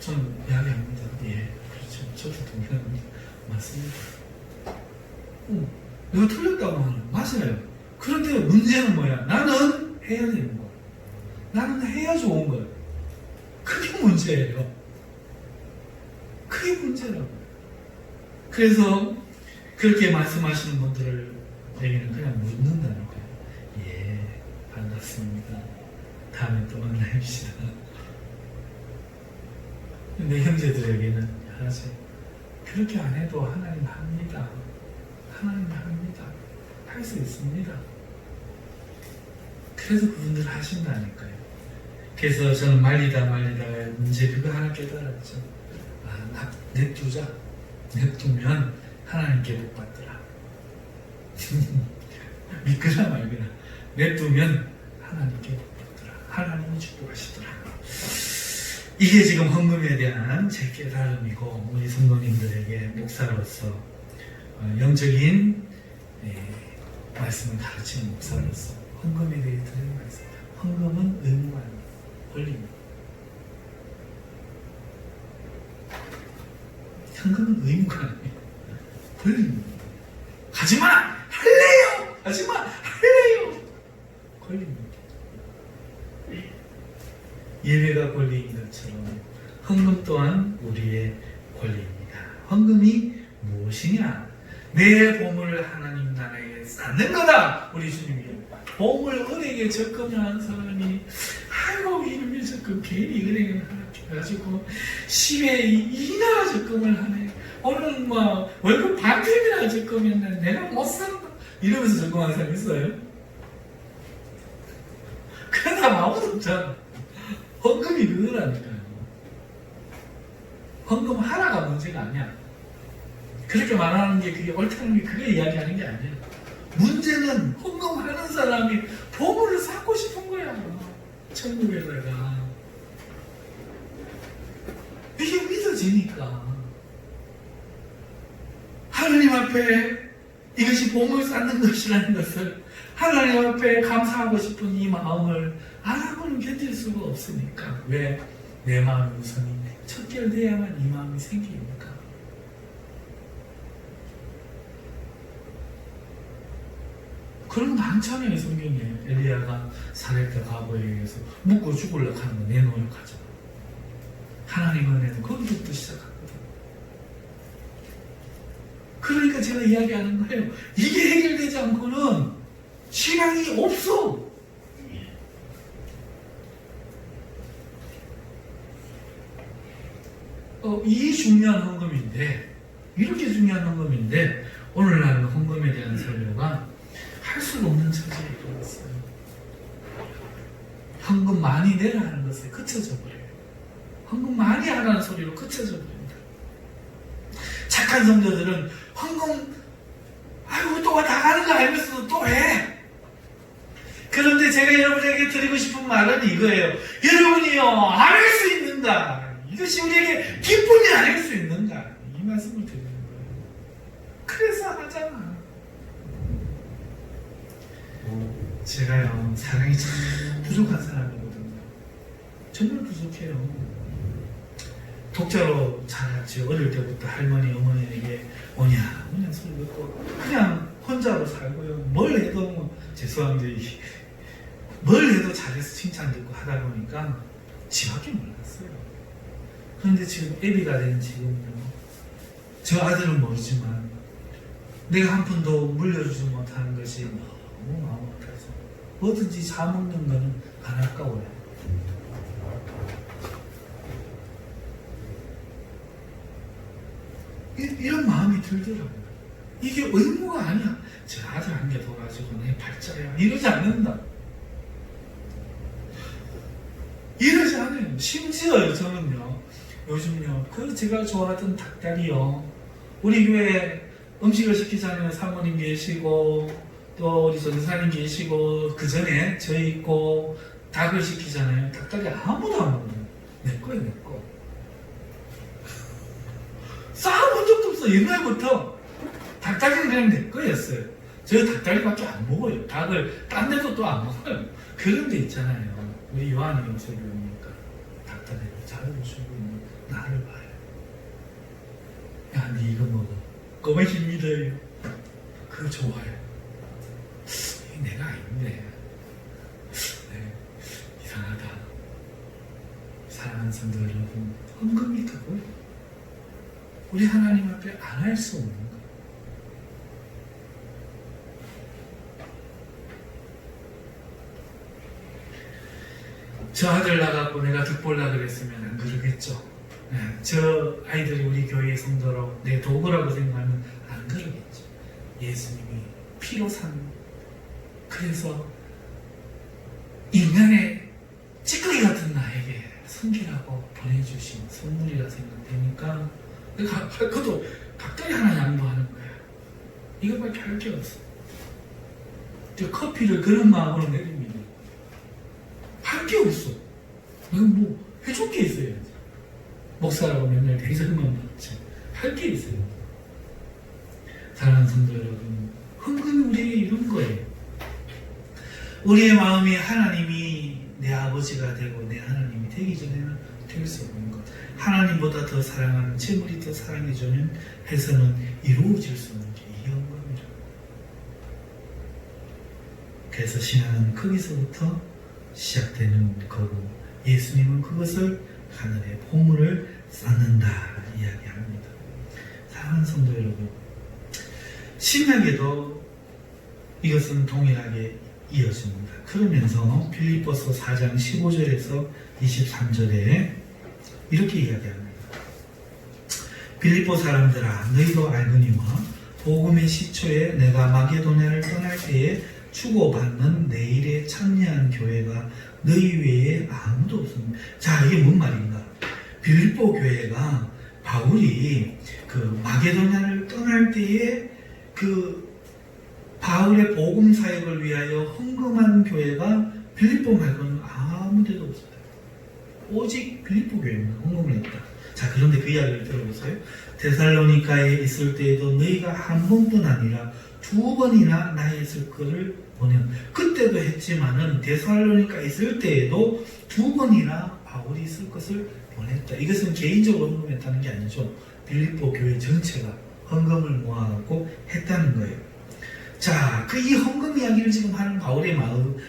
저는 이야기합니다. 예, 그렇죠. 저도 동의합니다. 맞습니다. 내가 틀렸다고 하는 맞아요. 그런데 문제는 뭐야? 나는 해야 되는 거야. 나는 해야 좋은 거야. 그게 문제예요. 그게 문제라고. 그래서 그렇게 말씀하시는 분들에게는 그냥 묻는다는 거예요. 예, 반갑습니다. 다음에 또 만나봅시다. 내 형제들에게는 하지. 그렇게 안 해도 하나님 합니다. 하나님 합니다. 할 수 있습니다. 그래서 그분들 하신다니까요. 그래서 저는 말리다가 이제 그거 하나 깨달았죠. 냅두면 하나님께 복 받더라. 믿거나 말거나 냅두면 하나님께 복 받더라. 하나님이 축복하시더라. 이게 지금 헌금에 대한 제 깨달음이고, 우리 성도님들에게 목사로서 영적인 말씀을 가르치는 목사로서 헌금에 대해 드리는 말씀. 헌금은 의무가 아니에요. 권리입니다. 헌금은 의무가 아니에요. 권리입니다. 하지마! 할래요! 하지마! 할래요! 권리입니다. 예배가 권리인 것처럼 헌금 또한 우리의 권리입니다. 헌금이 무엇이냐? 내 보물을 하나님 나라에 쌓는 거다! 우리 주님이 보물 은행에 적금하는 사람이 아이고 이놈의 적금 괜히 은행에 하나 해가지고 10에 2나 적금을 하네. 오늘 뭐 월급 반쯤이나 적금했는데 내가 못 산다 이러면서 적금하는 사람 있어요? 그런 사람 아무도 없잖아. 헌금이 그거라니까요. 헌금 하나가 문제가 아니야. 그렇게 말하는 게 그게 옳다는 게 그게 이야기하는 게 아니야. 문제는 헌금하는 사람이 보물을 쌓고 싶은 거야. 천국에다가. 이게 믿어지니까. 하나님 앞에 이것이 보물 쌓는 것이라는 것을 하나님 앞에 감사하고 싶은 이 마음을 안 하고는 견딜 수가 없으니까. 왜? 내 마음이 우선이 척결돼야만 이 마음이 생기니까. 그런 거 많잖아요, 성경에. 엘리야가 사렙과 가보에 의해서 묵고 죽으려고 하는 거 내노력하잖아. 하나님 은혜는 거기부터 시작하거든. 그러니까 제가 이야기하는 거예요. 이게 해결되지 않고는 신앙이 없어. 이 중요한 헌금인데, 이렇게 중요한 헌금인데, 오늘날 헌금에 대한 설교가 할 수 없는 처지에 이르렀어요. 헌금 많이 내라 하는 것에 그쳐져 버려요. 헌금 많이 하라는 소리로 그쳐져 버립니다. 착한 성도들은 헌금, 아이고 또 나가는 거 알면서도 또 해. 그런데 제가 여러분에게 드리고 싶은 말은 이거예요. 여러분이요, 안 할 수 있는가? 이것이 우리에게 기쁨이 아닐 수 있는가? 이 말씀을 드리는 거예요. 그래서 하잖아. 제가요, 사랑이 참 부족한 사람이거든요. 정말 부족해요. 독자로 자랐죠. 어릴 때부터 할머니, 어머니에게 오냐 소리 듣고 그냥 혼자로 살고요. 뭘 해도 죄송합니다. 뭘 해도 잘해서 칭찬 듣고 하다 보니까 지밖에 몰랐어요. 그런데 지금 애비가 된 지금요. 저 아들은 모르지만 내가 한 푼도 물려주지 못하는 것이 너무 마음 아파서 뭐든지 사먹는 거는 안 아까워요. 이런 마음이 들더라고요. 이게 의무가 아니야. 제 아들 한 개 더 가지고 내 발자야. 이러지 않는다. 이러지 않아요. 심지어요, 저는요. 요즘요, 제가 좋아하던 닭다리요. 우리 교회에 음식을 시키자면 사모님 계시고, 또 우리 전사님 계시고, 그 전에 저 있고, 닭을 시키잖아요. 닭다리 아무도 안 먹어요. 내 거예요, 내 거. 싸워본 적도 없어. 옛날부터 닭다리는 그냥 내 거였어요. 저 닭다리밖에 안 먹어요. 닭을 딴 데도 또 안 먹어요. 그런 데 있잖아요. 우리 요한이 영설교니까 닭다리를 잘해주고 있는 나를 봐요. 야, 니 이거 먹어. 꼬매 힘이래요. 그거 좋아요. 이게 내가 아닌데. 네, 이상하다. 사랑하는 성도 여러분, 헌금이 그거예요. 우리 하나님 앞에 안 할 수 없는 거예요. 저 아들 나가고 내가 득볼라 그랬으면 안 그러겠죠. 네, 저 아이들이 우리 교회의 성도로 내 도구라고 생각하면 안 그러겠죠. 예수님이 피로 산, 그래서 인간의 찌꺼기 같은 섬기라고 보내주신 선물이라 생각되니까 할 것도 각별히 하나 양보하는 거야. 이거밖에 할 게 없어. 커피를 그런 마음으로 내립니다. 할 게 없어. 이건 뭐 해줄 게 있어야지. 목사라고 맨날 대접만 받지. 할 게 있어요. 사랑하는 성도 여러분, 헌금이 우리에게 이런 거예요. 우리의 마음이 하나님이 내 아버지가 되고 내 하나님이 되기 전에는 될 수 없는 것. 하나님보다 더 사랑하는 재물이 더 사랑해주는 해서는 이루어질 수 없는 게 이 헌금이라. 그래서 신앙은 거기서부터 시작되는 거고, 예수님은 그것을 하늘의 보물을 쌓는다 이야기합니다. 사랑하는 성도 여러분, 신약에도 이것은 동일하게 이어집니다. 그러면서 빌립보서 4장 15절에서 23절에 이렇게 이야기합니다. 빌립보 사람들아, 너희도 알거니와 복음의 시초에 내가 마게도냐를 떠날 때에 주고받는 내 일에 참여한 교회가 너희 외에 아무도 없습니다. 자, 이게 뭔 말인가? 빌립보 교회가 바울이 그 마게도냐를 떠날 때에 그 바울의 복음 사역을 위하여 헌금한 교회가 빌립보 말고는 아무 데도 없어요. 오직 빌립보 교회만 헌금을 했다. 자, 그런데 그 이야기를 들어보세요. 데살로니가에 있을 때에도 너희가 한 번뿐 아니라 두 번이나 나의 쓸 것을 보낸. 그때도 했지만은 데살로니가에 있을 때에도 두 번이나 바울이 쓸 것을 보냈다. 이것은 개인적으로 헌금했다는 게 아니죠. 빌립보 교회 전체가 헌금을 모아갖고 했다는 거예요. 자, 그 이 헌금 이야기를 지금 하는 바울의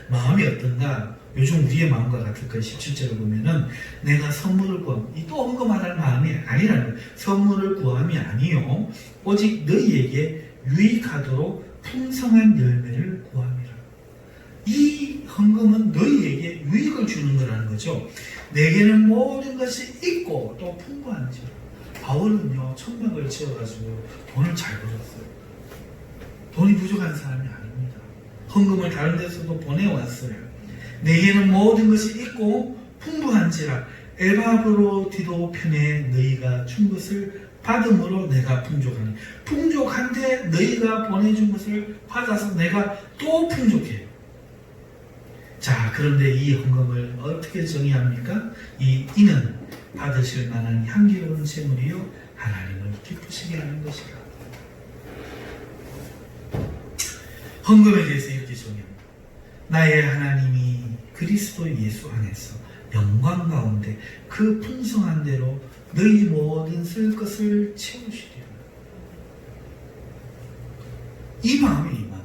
마음이 어떤가? 요즘 우리의 마음과 같을 거예요. 17절을 보면은 내가 선물을 구함. 이 또 헌금하라는 마음이 아니라는 거예요. 선물을 구함이 아니요. 오직 너희에게 유익하도록 풍성한 열매를 구함이라. 이 헌금은 너희에게 유익을 주는 거라는 거죠. 내게는 모든 것이 있고 또 풍부한지. 바울은요, 천막을 지어가지고 돈을 잘 벌었어요. 돈이 부족한 사람이 아닙니다. 헌금을 다른 데서도 보내왔어요. 내게는 모든 것이 있고 풍부한지라 에바브로디도 편에 너희가 준 것을 받음으로 내가 풍족하니. 풍족한데 너희가 보내준 것을 받아서 내가 또 풍족해요. 자, 그런데 이 헌금을 어떻게 정의합니까? 이는 받으실 만한 향기로운 제물이요 하나님을 기쁘시게 하는 것이라. 헌금에 대해서 이렇게 정의합니다. 나의 하나님이 그리스도 예수 안에서 영광 가운데 그 풍성한 대로 너희 모든 쓸 것을 채우시리라. 이 마음이 이 마음.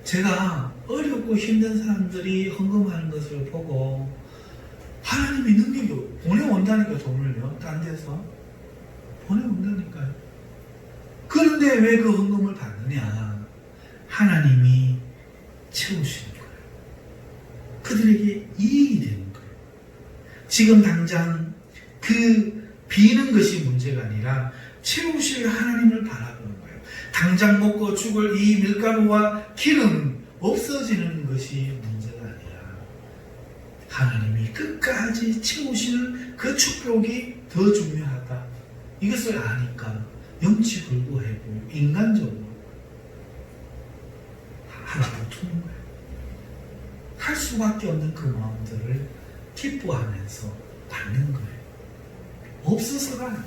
제가 어렵고 힘든 사람들이 헌금하는 것을 보고 하나님이 능력이 보내온다니까, 돈을요. 딴 데서 보내온다니까요. 그런데 왜 그 헌금을 받느냐? 하나님이 채우시는 거예요. 그들에게 이익이 되는 거예요. 지금 당장 그 비는 것이 문제가 아니라 채우실 하나님을 바라보는 거예요. 당장 먹고 죽을 이 밀가루와 기름 없어지는 것이 문제가 아니라 하나님이 끝까지 채우시는 그 축복이 더 중요하다. 이것을 아니까 염치불구하고 인간적으로 하나님 투는 거예요. 할 수밖에 없는 그 마음들을 기뻐하면서 받는 거예요. 없어서가 아니에요.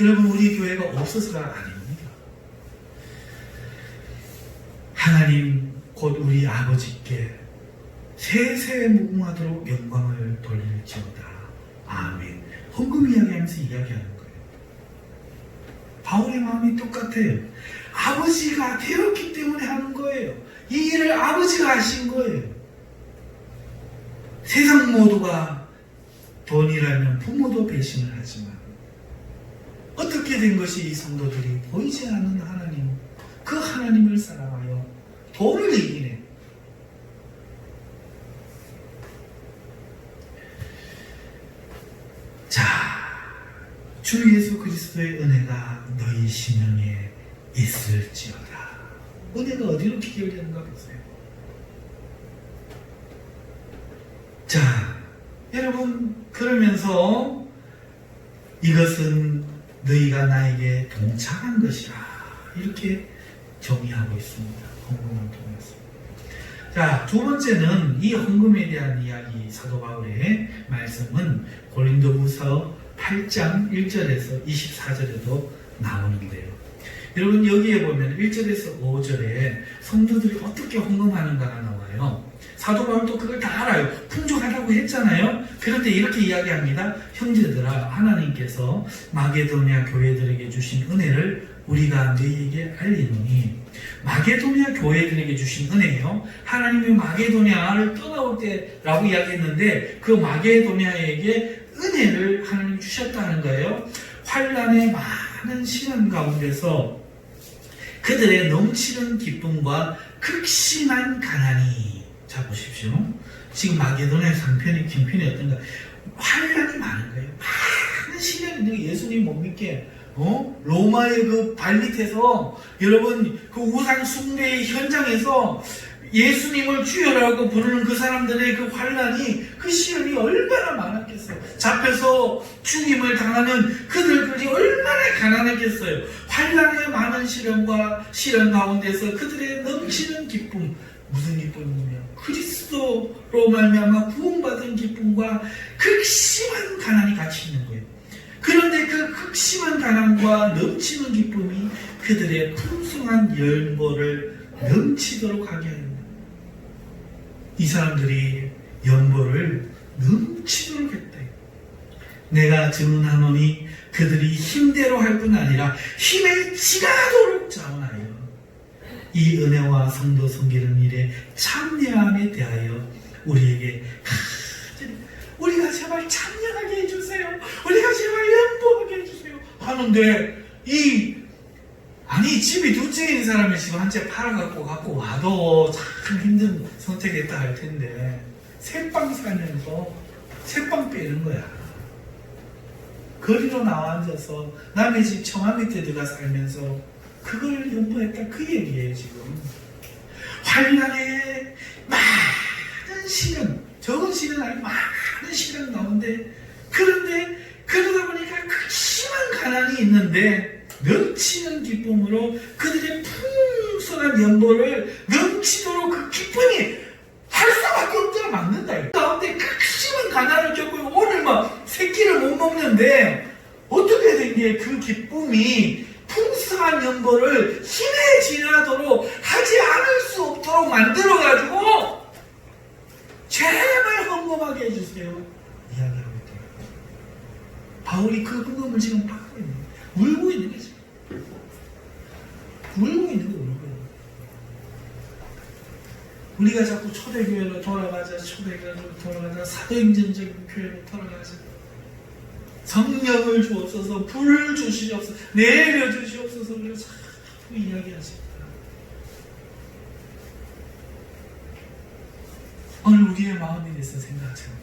여러분, 우리 교회가 없어서가 아닙니다. 하나님 곧 우리 아버지께 세세 무궁하도록 영광을 돌릴지어다. 아멘. 헌금 이야기하면서 이야기하는 거예요. 바울의 마음이 똑같아요. 아버지가 되었기 때문에 하는 거예요. 이 일을 아버지가 하신 거예요. 세상 모두가 돈이라면 부모도 배신을 하지만 어떻게 된 것이 이 성도들이 보이지 않는 하나님, 그 하나님을 사랑하여 돈을 이기네. 자, 주 예수 그리스도의 은혜가 너희 심령에 있을지어다. 은혜가 어디로 기결되는가 보세요. 자, 여러분, 그러면서 이것은 너희가 나에게 동참한 것이라 이렇게 정의하고 있습니다. 헌금을 통해서. 자, 두 번째는 이 헌금에 대한 이야기, 사도 바울의 말씀은 고린도후서 8장 1절에서 24절에도 나오는데요. 여러분, 여기에 보면 1절에서 5절에 성도들이 어떻게 헌금하는가가 나와요. 사도 바울도 그걸 다 알아요. 풍족하다고 했잖아요. 그런데 이렇게 이야기합니다. 형제들아, 하나님께서 마게도냐 교회들에게 주신 은혜를 우리가 너희에게 알리노니. 마게도냐 교회들에게 주신 은혜요, 하나님이 마게도냐를 떠나올 때라고 이야기했는데 그 마게도냐에게 은혜를 하나님 주셨다는 거예요. 환난의 많은 시간 가운데서 그들의 넘치는 기쁨과 극심한 가난이, 자 보십시오. 지금 마게도냐의 상편이 김편이 어떤가? 환난이 많은 거예요. 많은 시간이 예수님 못 믿게 로마의 그 발밑에서 여러분 그 우상 숭배의 현장에서 예수님을 주여라고 부르는 그 사람들의 그 환난이, 그 시련이 얼마나 많았겠어요. 잡혀서 죽임을 당하는 그들이 얼마나 가난했겠어요. 환난의 많은 시련 가운데서 그들의 넘치는 기쁨, 무슨 기쁨이냐? 그리스도로 말미암아 구원받은 기쁨과 극심한 가난이 같이 있는 거예요. 그런데 그 극심한 가난과 넘치는 기쁨이 그들의 풍성한 연보를 넘치도록 하게 합니다. 이 사람들이 연보를 넘치도록 했다. 내가 증언하노니 그들이 힘대로 할 뿐 아니라 힘에 지나도록 자원하여 이 은혜와 성도 섬기는 일에 참여함에 대하여 우리에게 우리가 제발 참여하게 해주세요. 우리가 제발 연보하게 해주세요. 하는데 집이 둘째인 사람이 지금 한 채 팔아갖고 와도 참 힘든 선택했다 할 텐데 새빵 살면서 새빵 빼는 거야. 거리로 나와 앉아서 남의 집 처마 밑에 들어가 살면서 그걸 연보했다, 그 얘기예요. 지금 환난에 많은 시련, 적은 시련 아니고 많은 시련 나오는데, 그런데 그러다 보니까 극심한 가난이 있는데 넘치는 기쁨으로 그들의 풍성한 연보를 넘치도록 그 기쁨이 할 수밖에 없잖아. 막는다. 가운데 극심한 가난을 겪고 오늘 막 새끼를 못 먹는데 어떻게 된 게 그 기쁨이 풍성한 연보를 힘에 지나도록 하지 않을 수 없도록 만들어가지고 제발 헌금하게 해주세요. 이야기하고 있더라고요. 바울이 그 헌금을 지금 받고 있는 거예요. 울고 있는 거지. 울고 있는 거예요. 울고. 우리가 자꾸 초대교회로 돌아가자, 사도행전적인 교회로 돌아가자. 성령을 주옵소서, 불을 주시옵소서, 내려주시옵소서, 우리가 자꾸 이야기하십니다. 오늘 우리의 마음에 대해서 생각하세요.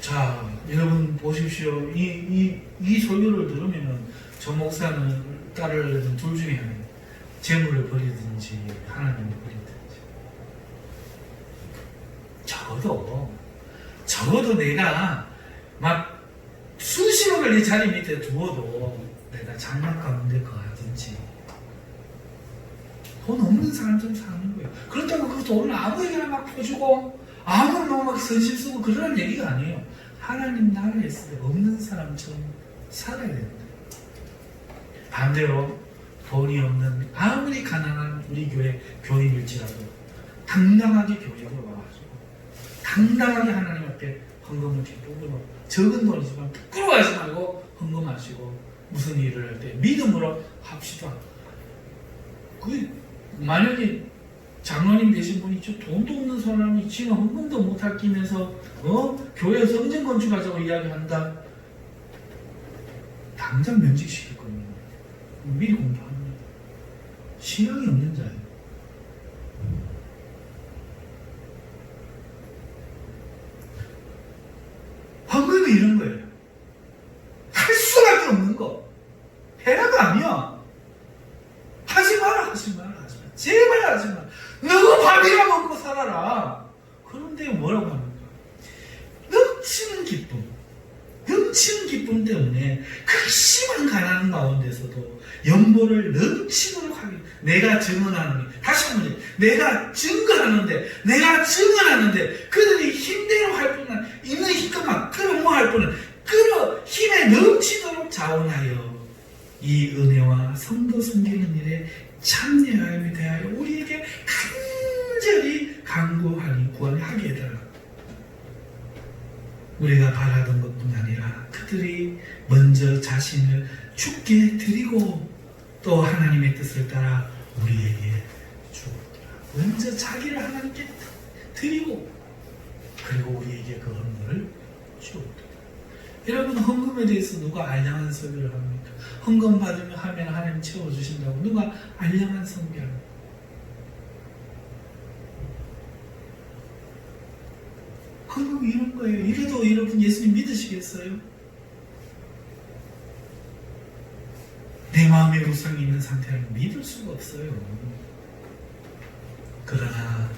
자, 여러분 보십시오. 이 설교를 들으면은 저 목사는 딸을 둘 중에 하나예요. 재물을 버리든지 하나님을 버리든지. 적어도 내가 막 수십억을 내 자리 밑에 두어도 내가 장막 가운데 거하든지. 돈 없는 사람처럼 사는 거예요. 그렇다고 그 돈을 아무에게나 막 퍼주고 아무나 막 선심 쓰고 그러는 얘기가 아니에요. 하나님 나라에서 없는 사람처럼 살아야 된다. 반대로 돈이 없는 아무리 가난한 우리 교회 교인일지라도 당당하게 교회로 와가지고 당당하게 하나님 앞에 헌금을 기쁨으로, 적은 돈이지만 부끄러워하지 말고 헌금하시고 무슨 일을 할 때 믿음으로 합시다. 만약에 장로님 되신 분이 돈도 없는 사람이 지금 헌금도 못할 끼면서 교회 성전 건축하자고 이야기한다. 당장 면직시킬 겁니다. 미리 공부합니다. 신앙이 없는 자예요. 헌금이 이런 거예요. 할 수밖에 없는 거. 해라가 아니야. 하지 마라. 제발 하지 마. 너가 밥이나 먹고 살아라. 그런데 뭐라고 기쁨, 넘치는 기쁨 때문에 그 심한 가난 가운데서도 연보를 넘치도록 하기. 내가 증언하는, 다시 한번 내가 증거하는데, 내가 증언하는데 그들이 힘대로 할 뿐만, 있는 힘껏만 끌어모할 뿐은 끌어 힘에 넘치도록 자원하여 이 은혜와 성도 섬기는 일에 참여하여 대하여 우리에게 간절히 간구하니 구하게 해달라. 우리가 바라던 것뿐 아니라 그들이 먼저 자신을 주께 드리고 또 하나님의 뜻을 따라 우리에게 주었더라. 먼저 자기를 하나님께 드리고 그리고 우리에게 그 헌금을 주었더라. 여러분, 헌금에 대해서 누가 알량한 설교를 합니까? 헌금 받으면 하면 하나님 채워주신다고 누가 알량한 설교합니까? 헌금이 이런 거예요. 이래도 여러분 예수님 믿으시겠어요? 내 마음에 우상이 있는 상태는 믿을 수가 없어요. 그러나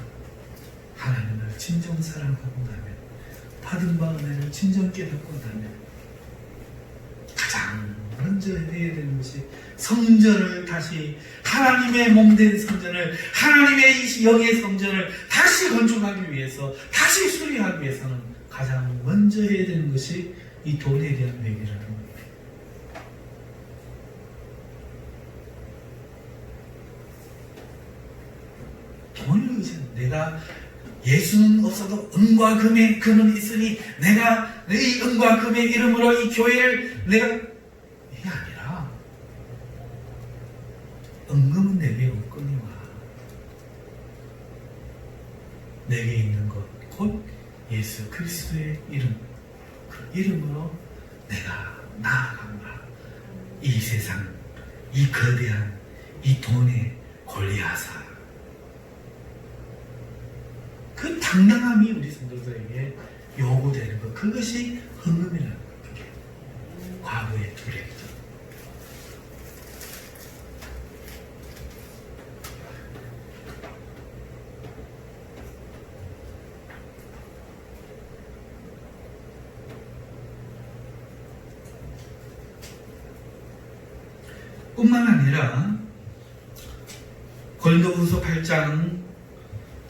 하나님을 진정 사랑하고 나면, 받은 바 은혜를 진정 깨닫고 나면 가장 먼저 해야 되는 것이 성전을 다시, 하나님의 몸된 성전을, 하나님의 이 영의 성전을 다시 건축하기 위해서, 다시 수리하기 위해서는 가장 먼저 해야 되는 것이 이 돈에 대한 회개라는 거예요. 돈을 의지하는, 내가 예수는 없어도 은과 금의 금은 있으니 내가 이 은과 금의 이름으로 이 교회를 내가, 이게 아니라 은금은 내게 없거니와 내게 있는 것 곧 예수 그리스도의 이름, 그 이름으로 내가 나아가노라. 이 세상, 이 거대한 이 돈의 골리앗아, 그 당당함이 우리 성도들에게 요구되는 것, 그것이 헌금이라는 것. 그게 과거의 두렵죠. 뿐만 아니라 고린도후서 8장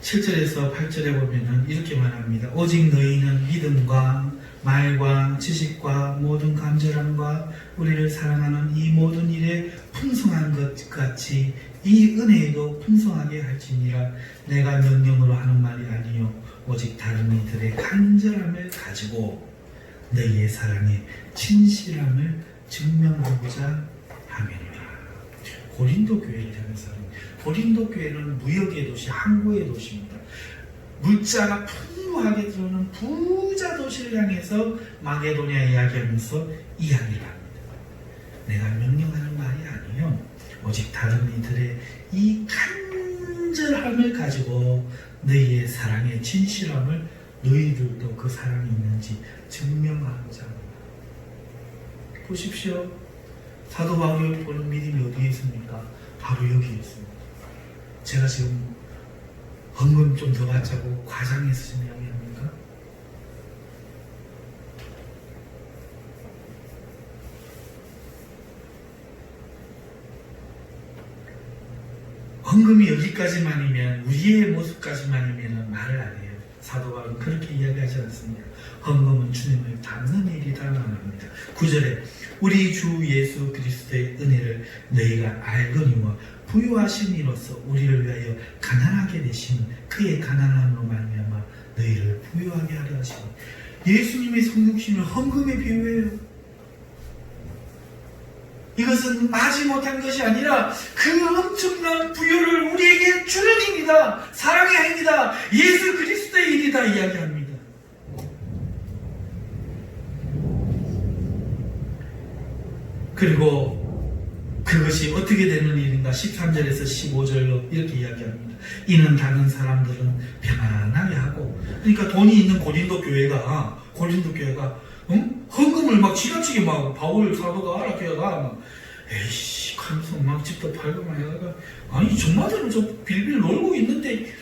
7절에서 8절에 보면은 이렇게 말합니다. 오직 너희는 믿음과 말과 지식과 모든 간절함과 우리를 사랑하는 이 모든 일에 풍성한 것 같이 이 은혜에도 풍성하게 할지니라. 내가 명령으로 하는 말이 아니요 오직 다른 이들의 간절함을 가지고 너희의 사랑에 진실함을 증명하고자 함이니라. 고린도 교회를 향해서는, 고린도 교회는 무역의 도시, 항구의 도시입니다. 물자가 풍부하게 들어오는 부자 도시를 향해서 마게도니아 이야기하면서 이야기를 합니다. 내가 명령하는 말이 아니요 오직 다른 이들의 이 간절함을 가지고 너희의 사랑의 진실함을, 너희들도 그 사랑이 있는지 증명하고자 합니다. 보십시오. 사도 바울이 보는 믿음이 어디에 있습니까? 바로 여기에 있습니다. 제가 지금 헌금 좀 더 받자고 과장해서 지금 이야기합니까? 헌금이 여기까지만이면, 우리의 모습까지만이면 말을 안 해요. 사도 바울은 그렇게 이야기하지 않습니다. 헌금은 주님을 닮는 일이다 말합니다. 9절에 우리 주 예수 그리스도의 은혜를 너희가 알거니와 부유하신 이로써 우리를 위하여 가난하게 되신 그의 가난함으로 말미암아 너희를 부유하게 하려 하시니. 예수님의 성육신을 헌금에 비유해요. 이것은 마지 못한 것이 아니라 그 엄청난 부유를 우리에게 주는 힘이다, 사랑의 힘이다, 예수 그리스도의 일이다 이야기합니다. 그리고 그것이 어떻게 되는 일인가 13절에서 15절로 이렇게 이야기합니다. 이는 다른 사람들은 평안하게 하고, 그러니까 돈이 있는 고린도 교회가 헌금을 막 지나치게 막 바울 사도가 알아켜가 막 에이씨 하면서 막 집도 팔고 막 해가, 아니 정말대로 저 빌빌 놀고 있는데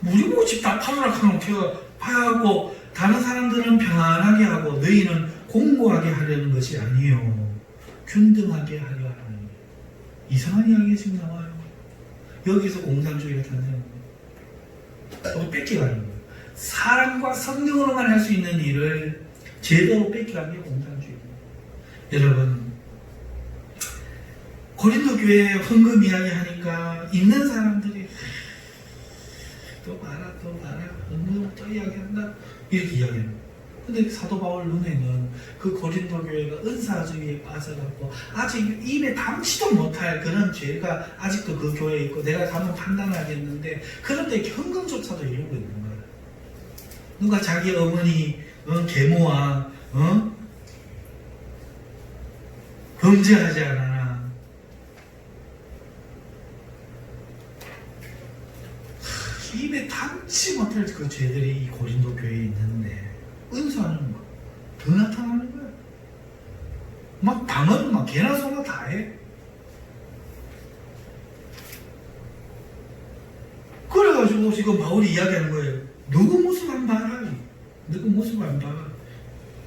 우리 보고 집 다 팔으라 하면 걔가 파하고 다른 사람들은 평안하게 하고 너희는 공고하게 하려는 것이 아니요 균등하게 하려 하는 거예요. 이상한 이야기가 지금 나와요. 여기서 공산주의가 탄생합니다. 뺏겨가는 거예요. 사랑과 성령으로만 할 수 있는 일을 제대로 뺏겨가는 게 공산주의입니다. 여러분, 고린도 교회 헌금 이야기 하니까 있는 사람들이 또 봐라 헌금 또 이야기한다 이렇게 이야기합니다. 근데 사도 바울 눈에는 그 고린도 교회가 은사주의에 빠져갖고 아직 입에 담지도 못할 그런 죄가 아직도 그 교회에 있고 내가 가면 판단하겠는데 그런데 현금조차도 이루고 있는 거야. 누가 자기 어머니 계모와 범죄하지 않아 입에 담지 못할 그 죄들이 이 고린도 교회에 있는데 은사는 막 더 나타나는 거야. 막 방언은 막 개나 소나 다 해. 그래가지고 지금 바울이 이야기하는 거예요. 누구 모습 안 봐라. 누구 모습 안 봐.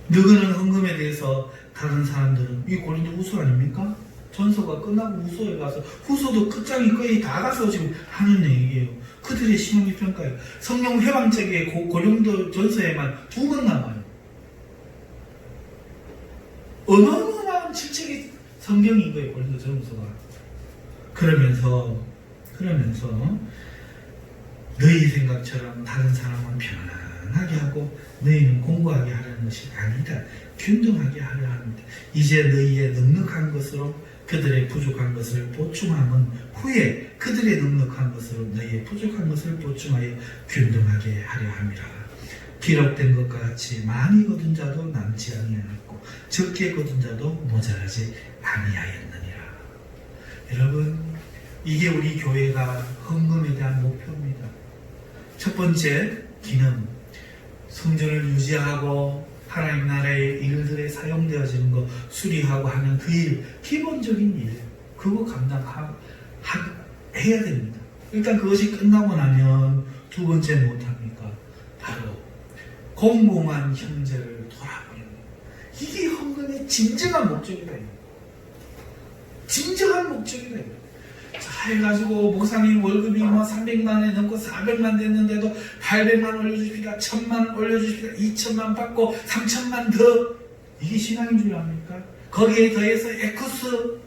너희는 헌금에 대해서 다른 사람들은 이 고린도 후서 아닙니까? 전서가 끝나고 후서에 가서 후서도 끝장이 거의 다 가서 지금 하는 얘기예요. 그들의 신용이 평가예요. 성령 회방책에 고린도 전서에만 2번 남아요. 어마어마한 질책의 성경인 거예요. 고린도 전서가. 그러면서 너희 생각처럼 다른 사람은 편안하게 하고 너희는 공고하게 하려는 것이 아니다. 균등하게 하려 합니다. 이제 너희의 넉넉한 것으로 그들의 부족한 것을 보충함은 후에 그들의 넉넉한 것으로 너희의 부족한 것을 보충하여 균등하게 하려 함이라. 기록된 것과 같이 많이 거둔 자도 남지 아니하였고 적게 거둔 자도 모자라지 아니하였느니라. 여러분, 이게 우리 교회가 헌금에 대한 목표입니다. 첫 번째 기능, 성전을 유지하고 하나님 나라의 일들에 사용되어지는 거 수리하고 하는 그 일, 기본적인 일, 그거 감당해야 됩니다. 일단 그것이 끝나고 나면 두 번째 못합니까? 바로 공공한 형제를 돌아보는 것. 이게 헌금의 진정한 목적이다. 진정한 목적이다. 자, 해가지고 목사님 월급이 뭐 300만에 넘고 400만 됐는데도 800만 올려주십니다. 1000만 올려주십니다. 2000만 받고 3000만 더. 이게 신앙인 줄 압니까? 거기에 더해서 에쿠스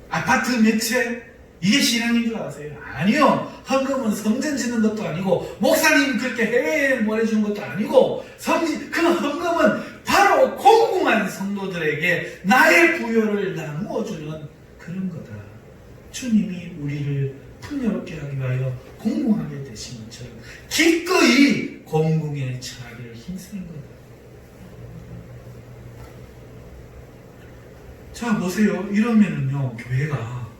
아파트 몇 채? 이게 신앙인 줄 아세요? 아니요. 헌금은 성전 짓는 것도 아니고 목사님 그렇게 해외에 보내주는 것도 아니고 그 헌금은 바로 공공한 성도들에게 나의 부여를 나누어주는 그런 거다. 주님이 우리를 풍요롭게 하기 위하여 공공하게 되신 것처럼 기꺼이 공공에 처하기를 힘쓰는 거다. 자, 보세요. 이러면은요, 교회가요,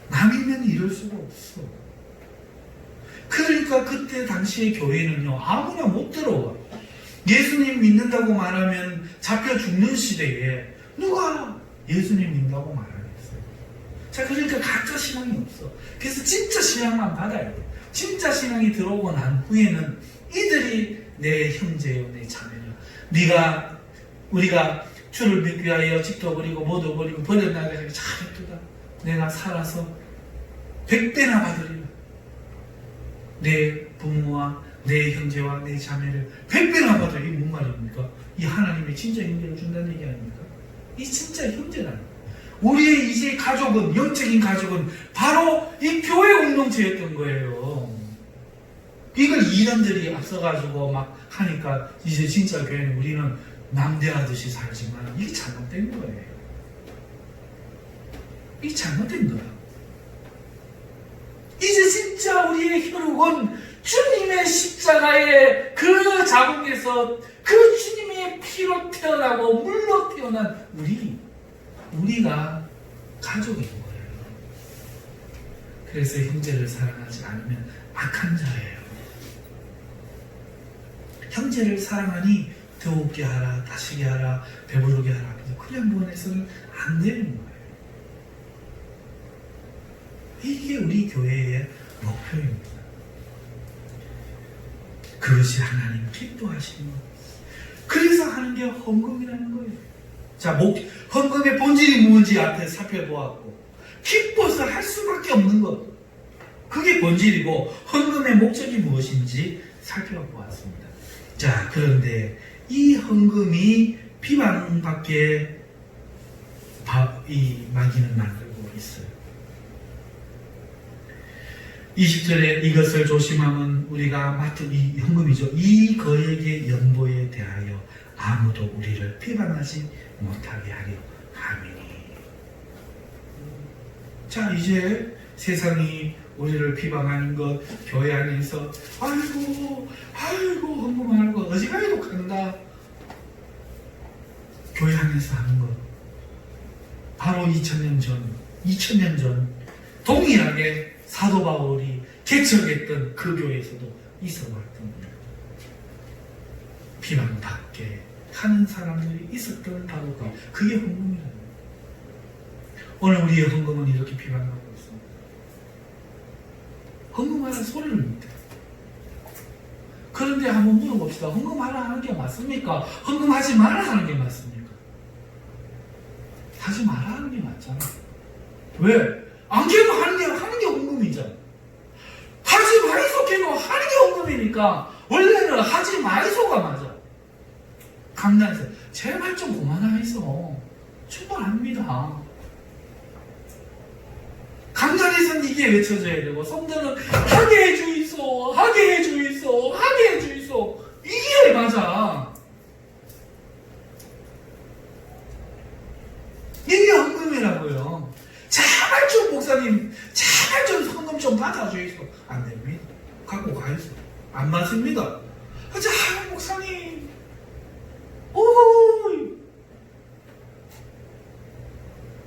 남이면 이럴 수가 없어. 그러니까 그때 당시의 교회는요, 아무나 못 들어와. 예수님 믿는다고 말하면 잡혀 죽는 시대에 누가 예수님 믿는다고 말하겠어요. 자, 그러니까 가짜 신앙이 없어. 그래서 진짜 신앙만 받아야 돼. 진짜 신앙이 들어오고 난 후에는 이들이 내 형제요, 내 자매요. 우리가 주를 믿기 위하여 집도 버리고 모두 버리고 버려나가야 잘했도다. 내가 살아서 100배나 받으리라. 내 부모와 내 형제와 내 자매를 100배나 받으리라. 이게 뭔 말입니까? 이 하나님의 진짜 형제를 준다는 얘기 아닙니까? 이 진짜 형제라는 거예요. 우리의 이제 가족은, 영적인 가족은 바로 이 교회 공동체였던 거예요. 이걸 이단들이 앞서가지고 막 하니까 이제 진짜 교회는 우리는 남대하듯이 살지만 이게 잘못된 거예요. 이게 잘못된 거야. 이제 진짜 우리의 혈육은 주님의 십자가의 그 자궁에서 그 주님의 피로 태어나고 물로 태어난 우리가 가족인 거예요. 그래서 형제를 사랑하지 않으면 악한 자예요. 형제를 사랑하니 더욱게 하라, 다시게 하라, 배부르게 하라. 그냥 보내서는 안 되는 거예요. 이게 우리 교회의 목표입니다. 그것이 하나님 기뻐하시는 것. 그래서 하는 게 헌금이라는 거예요. 자, 헌금의 본질이 무엇인지 앞에 살펴보았고, 기뻐서 할 수밖에 없는 것. 그게 본질이고, 헌금의 목적이 무엇인지 살펴보았습니다. 자, 그런데 이 헌금이 비방밖에 이 마귀는 만들고 있어요. 20절에 이것을 조심하면 우리가 맡은 이 헌금이죠. 이 거액의 연보에 대하여 아무도 우리를 비방하지 못하게 하려 함이니. 자, 이제 세상이 우리를 비방하는 것, 교회 안에서 아이고 헌금하는 거 어지간히도 간다. 교회 안에서 하는 것 바로 2000년 전 동일하게 사도 바울이 개척했던 그 교회에서도 있어왔던 거예요. 비방받게 하는 사람들이 있었던 바로 그게 헌금이라는 거예요. 오늘 우리의 헌금은 이렇게 비방하고 있습니다. 헌금하라는 소리를 못해요. 그런데 한번 물어봅시다. 헌금하라 하는 게 맞습니까? 헌금하지 말라 하는 게 맞습니까? 하지 말라 하는 게 맞잖아. 왜? 안 깨도 하는 게 헌금이잖아. 하지 마이소 깨도 하는 게 헌금이니까 원래는 하지 마이소가 맞아. 강단에서 제발 좀 그만하이소. 충분합니다. 강단에서는 이게 외쳐져야 되고 성전은 하게 해주이소, 하게 해주이소, 하게 해주이소. 이게 맞아. 이게 헌금이라고요. 제발 좀 목사님, 제발 좀 헌금 좀 받아주이소. 안 됩니다. 갖고 가이소. 안 맞습니다. 자, 목사님, 오,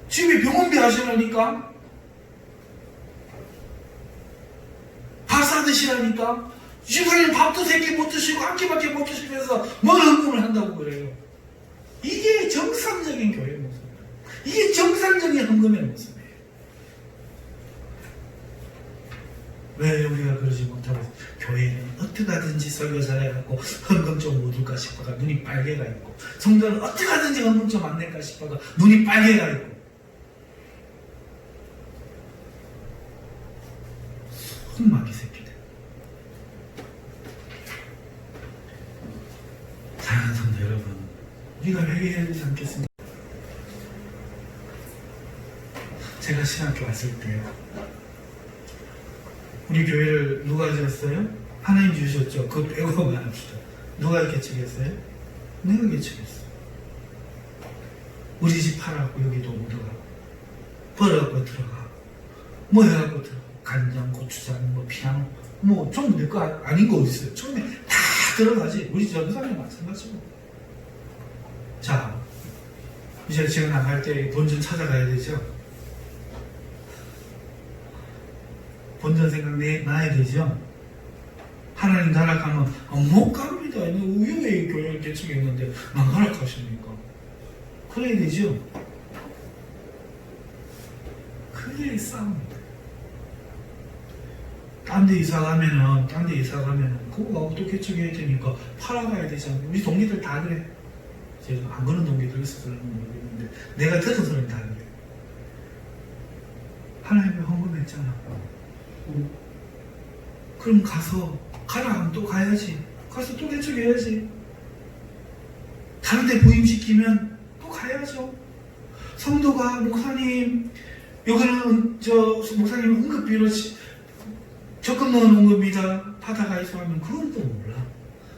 집에 병원비 하시라니까? 밥 사드시라니까? 집사님 밥도 3끼 못 드시고 한 끼밖에 못 드시면서 뭘 헌금을 한다고 그래요? 이게 정상적인 교회 모습이에요. 이게 정상적인 헌금의 모습이에요. 왜 우리가 그러지 못하고 교회는 어떻게 하든지 설교 잘해갖고 헌금 좀 못 줄까 싶어가 눈이 빨개가 있고, 성도는 어떻게 하든지 헌금 좀 안 낼까 싶어가 눈이 빨개가 있고, 손마귀 새끼들. 사랑하는 성도 여러분, 우리가 회개해야 되지 않겠습니까? 제가 신학교 왔을 때 우리 교회를 누가 지었어요? 하나님 주셨죠. 그거 빼고 말합시다. 누가 개척했어요? 내가 개척했어. 우리 집 팔아갖고 여기도 묻어가고, 벌어갖고 들어가고, 뭐 해갖고 들어가고, 간장, 고추장, 뭐 피아노, 뭐 전부 내 거 아닌 거 어딨어요? 처음에 다 들어가지. 우리 전사님 마찬가지고. 자, 이제 제가 나갈 때 본전 찾아가야 되죠. 본전 생각나야 되죠. 하나님 나락하면 못 갑니다. 왜 교회를 개척했는데 나락하십니까? 그래야 되죠. 그게 싸움입니다. 딴 데 이사 가면은 그거 또 개척해야 되니까 팔아가야 되잖아요. 우리 동기들 다 그래. 제가 안 그런 동기들 있어서는 모르겠는데 내가 들어서는 다 그래. 하나님이 헌금했잖아. 그럼 가라 하면 또 가야지. 가서 또 개척해야지. 다른 데 부임시키면 또 가야죠. 성도가 목사님 여기는 목사님 응급비로 적금 넣은 응급비다 받아가이소 하면 그건 또 몰라.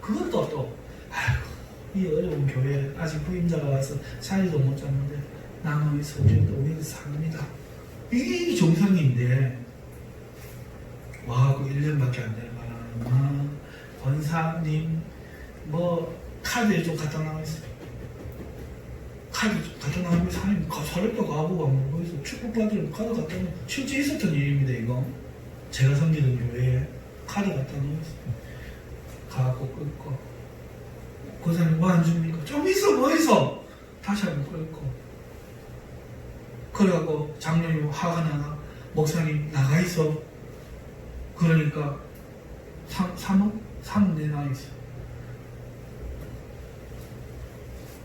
그건 또 아이고 이 어려운 교회 아직 부임자가 와서 자리도 못 잡는데 나무의 소리도 우리는 삽니다. 이게 정상인데 와갖고 1년밖에 안 되는 권사님 카드에 좀 갖다 나와있어요. 카드 좀 갖다 나오면 사람이 사례도 가고 거기서 축복받으려면 카드 갖다 놓으면 실제 있었던 일입니다. 이거 제가 섬기던 교회에 카드 갖다 놓았어요. 가갖고 끊고 그 사람이 뭐 안 줍니까? 좀 있어 뭐 있어 다시 한번 끊고 그래갖고 장로님 화가 나가 목사님 나가 있어. 그러니까 3억? 상 내놔 있어.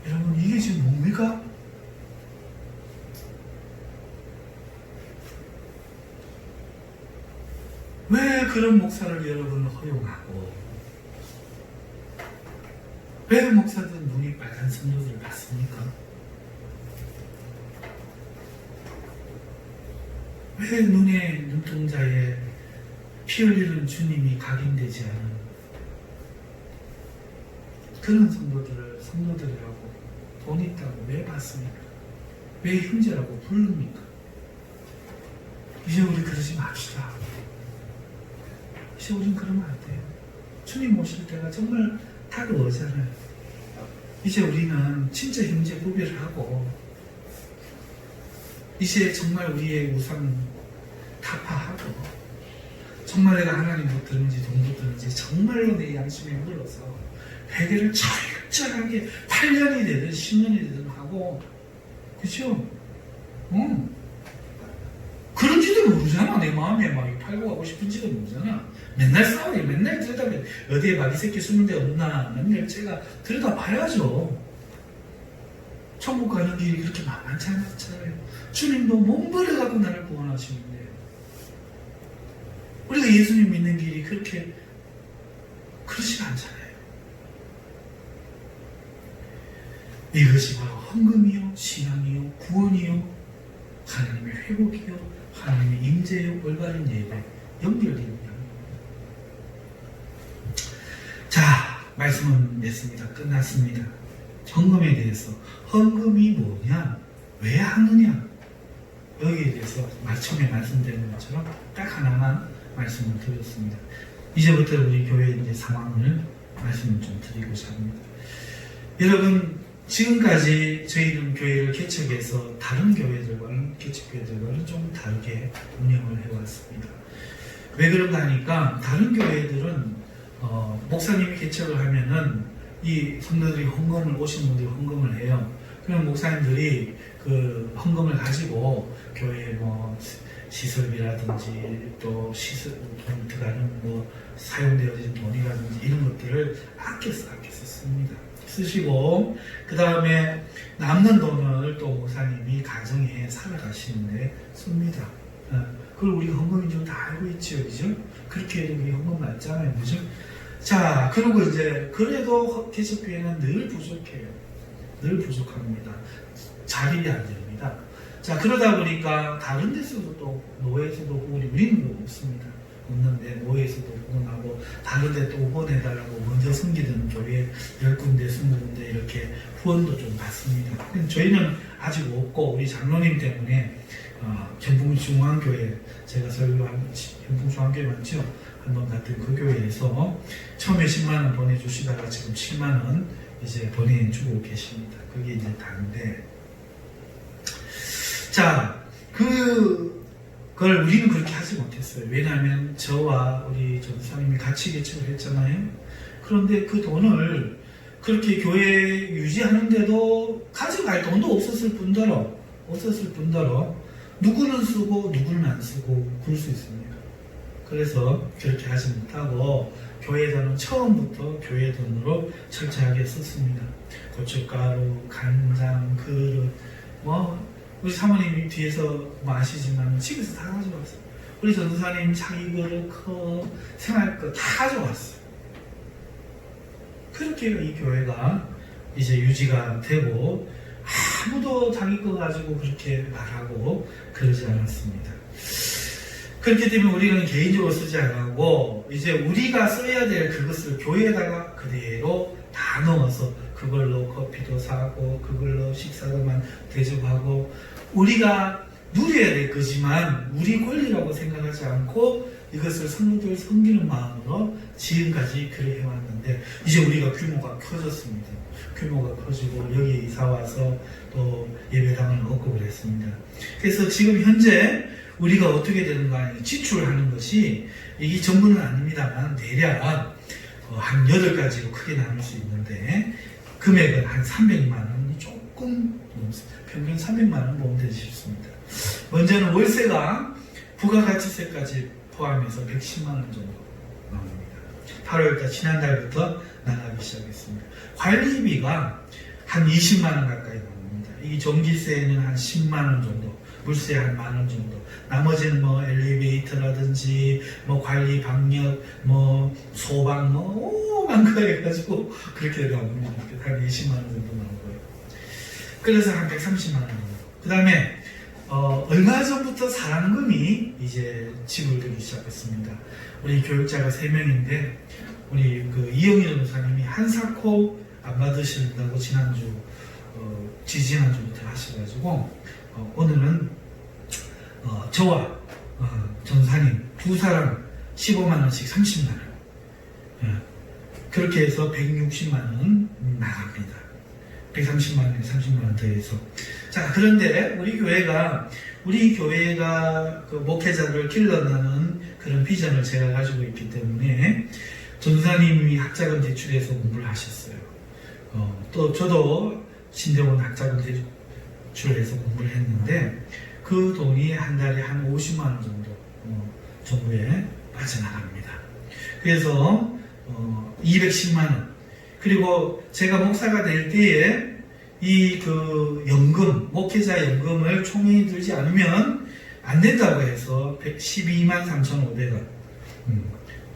여러분, 이게 지금 뭡니까? 왜 그런 목사를 여러분 허용하고, 왜 목사들 눈이 빨간 성도들을 받습니까? 왜 눈에 눈동자에 피 흘리는 주님이 각인되지 않은 그런 성도들이라고 돈 있다고 왜 받습니까? 왜 형제라고 부릅니까? 이제 우리 그러지 맙시다. 이제 우린 그러면 안 돼요. 주님 오실 때가 정말 다가오잖아요. 이제 우리는 진짜 형제 구별을 하고, 이제 정말 우리의 우상 타파하고, 정말 내가 하나님 붙드는지 돈 붙드는지 정말로 내 양심에 물러서 회개를 철저하게 8년이 되든 10년이 되든 하고, 그죠? 그런지도 모르잖아. 내 마음에 막 팔고 가고 싶은지도 모르잖아. 맨날 싸워요. 맨날 들여다봐요. 어디에 막 이 새끼 숨은 데 없나 맨날 제가 들여다봐야죠. 천국 가는 길이 그렇게 만만치 않잖아요. 주님도 몸부려갖고 나를 구원하시는데, 우리가 예수님 믿는 길이 그렇게 그렇지 않잖아요. 이것이 바로 헌금이요, 신앙이요, 구원이요, 하나님의 회복이요, 하나님의 임재요, 올바른 예배, 연결되는 양입니다. 자, 말씀은 냈습니다. 끝났습니다. 헌금에 대해서, 헌금이 뭐냐, 왜 하느냐, 여기에 대해서 처음에 말씀드린 것처럼 딱 하나만 말씀을 드렸습니다. 이제부터 우리 교회 이제 상황을 말씀을 좀 드리고자 합니다. 여러분, 지금까지 저희는 교회를 개척해서 다른 교회들과는, 개척교회들과는 좀 다르게 운영을 해왔습니다. 왜 그런가 하니까, 다른 교회들은 목사님이 개척을 하면은 이 성도들이 헌금을, 오신 분들이 헌금을 해요. 그럼 목사님들이 그 헌금을 가지고 교회에 뭐 시설비라든지 또 돈 들어가는 뭐 사용되어진 돈이라든지 이런 것들을 아껴서 씁니다. 쓰시고, 그 다음에 남는 돈을 또 목사님이 가정에 살아가시는데 씁니다. 그걸 우리가 헌금인 줄 다 알고 있죠, 그죠? 그렇게 해도 우리 헌금 맞잖아요, 그죠? 자, 그리고 이제 그래도 개척교회는 늘 부족해요. 늘 부족합니다. 자립이 안 됩니다. 자, 그러다 보니까 다른 데서도 또 노예에서도 우리는 없습니다. 없는데 노예에서도 후원하고, 다른 데 또 후원해달라고 먼저 섬기던 교회 10군데, 20군데 이렇게 후원도 좀 받습니다. 저희는 아직 없고, 우리 장로님 때문에 경북중앙교회, 제가 설교한 경북중앙교회 맞죠? 한번 갔던 그 교회에서 처음에 10만원 보내주시다가 지금 7만원 이제 보내주고 계십니다. 그게 이제 다인데, 자, 그걸 우리는 그렇게 하지 못했어요. 왜냐하면 저와 우리 전사님이 같이 개척을 했잖아요. 그런데 그 돈을 그렇게 교회 유지하는데도 가져갈 돈도 없었을 뿐더러 누구는 쓰고 누구는 안 쓰고 그럴 수 있습니다. 그래서 그렇게 하지 못하고 교회 돈은 처음부터 교회 돈으로 철저하게 썼습니다. 고춧가루, 간장, 그릇, 우리 사모님이 뒤에서 뭐 아시지만 집에서 다 가져왔어요. 우리 전도사님 자기 그릇, 생활 거 다 가져왔어요. 그렇게 이 교회가 이제 유지가 되고, 아무도 자기 거 가지고 그렇게 말하고 그러지 않았습니다. 그렇기 때문에 우리는 개인적으로 쓰지 않고, 이제 우리가 써야 될 그것을 교회에다가 그대로 다 넣어서 그걸로 커피도 사고, 그걸로 식사도만 대접하고, 우리가 누려야 될 거지만 우리 권리라고 생각하지 않고 이것을 성도들 섬기는 마음으로 지금까지 그렇게 해왔는데, 이제 우리가 규모가 커졌습니다. 규모가 커지고 여기에 이사와서 또 예배당을 얻고 그랬습니다. 그래서 지금 현재 우리가 어떻게 되는가 하니, 지출하는 것이 이게 전부는 아닙니다만 대략 한 8가지로 크게 나눌 수 있는데, 금액은 한 300만 원이 조금 넘습니다. 평균 300만 원 보면 되지 싶습니다. 먼저는 월세가 부가가치세까지 포함해서 110만 원 정도 나옵니다. 8월달 지난달부터 나가기 시작했습니다. 관리비가 한 20만 원 가까이 나옵니다. 이 전기세는 한 10만 원 정도, 물세 한 만 원 정도. 나머지는 뭐 엘리베이터라든지 뭐 관리 방역, 뭐 소방 뭐 오만 거 해가지고 그렇게 나옵니다. 한 20만 원 정도 나오고요. 그래서 한 130만 원 정도. 그 다음에 얼마 전부터 사랑금이 이제 지불되기 시작했습니다. 우리 교육자가 3명인데 우리 그 이영일 목사님이 한사코 안 받으신다고 지지난주부터 하셔가지고 오늘은 저와 전사님 두 사람 15만원씩 30만원 그렇게 해서 160만원 나갑니다. 130만원에 30만원 더해서. 자, 그런데 우리 교회가 그 목회자를 길러내는 그런 비전을 제가 가지고 있기 때문에 전사님이 학자금 대출해서 공부를 하셨어요. 또 저도 신대원 학자금 대출해서 공부를 했는데 그 돈이 한 달에 한 50만원 정도 정부에 빠져나갑니다. 그래서 210만원. 그리고 제가 목사가 될 때에 이 그 연금, 목회자 연금을 총회에 들지 않으면 안 된다고 해서 112만 3,500원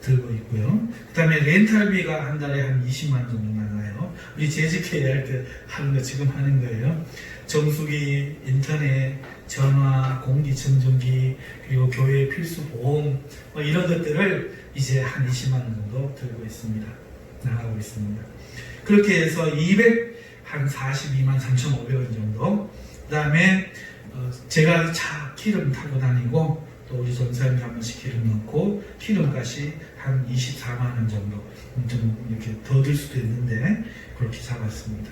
들고 있고요. 그 다음에 렌탈비가 한 달에 한 20만 정도 나가요. 우리 재직회의 할 때 하는 거 지금 하는 거예요. 정수기, 인터넷, 전화, 공기청정기, 그리고 교회 필수 보험 뭐 이런 것들을 이제 한 20만 원 정도 들고 있습니다. 나가고 있습니다. 그렇게 해서 242만 3,500원 정도. 그 다음에 제가 차 기름 타고 다니고 또 우리 전사님이 한 번씩 기름 넣고 기름값이 한 24만 원 정도 좀 이렇게 더 들 수도 있는데 그렇게 잡았습니다.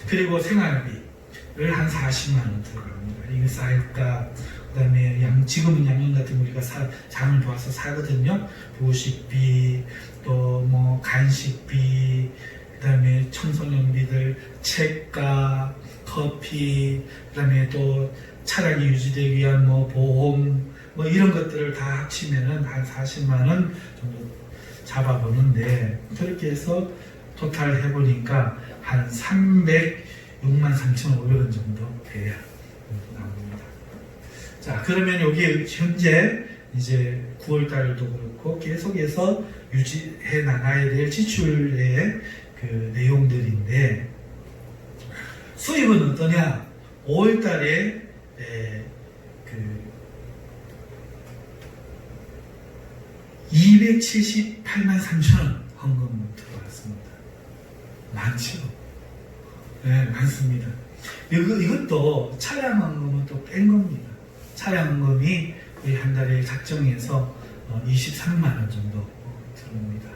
그리고 생활비를 한 40만 원 들어갑니다. 이거 쌀값, 그 다음에 지금은 양념 같은 거 우리가 장을 도와서 사거든요. 보식비, 또 뭐 간식비, 그 다음에 청소년비들, 책값, 커피, 그 다음에 또 차량이 유지되기 위한 뭐 보험, 뭐 이런 것들을 다 합치면은 한 40만 원 정도 잡아보는데 그렇게 해서 토탈 해보니까 한 306만 3,500원 정도 돼야 나옵니다. 자, 그러면 여기 현재 이제 9월달도 그렇고 계속해서 유지해 나가야 될 지출의 그 내용들인데 수입은 어떠냐? 5월달에 그 278만 3천원 헌금 들어왔습니다. 많죠? 네, 많습니다. 이것도 차량 헌금은 또 뺀 겁니다. 차량 헌금이 우리 한 달에 작정해서 23만원 정도 들어옵니다.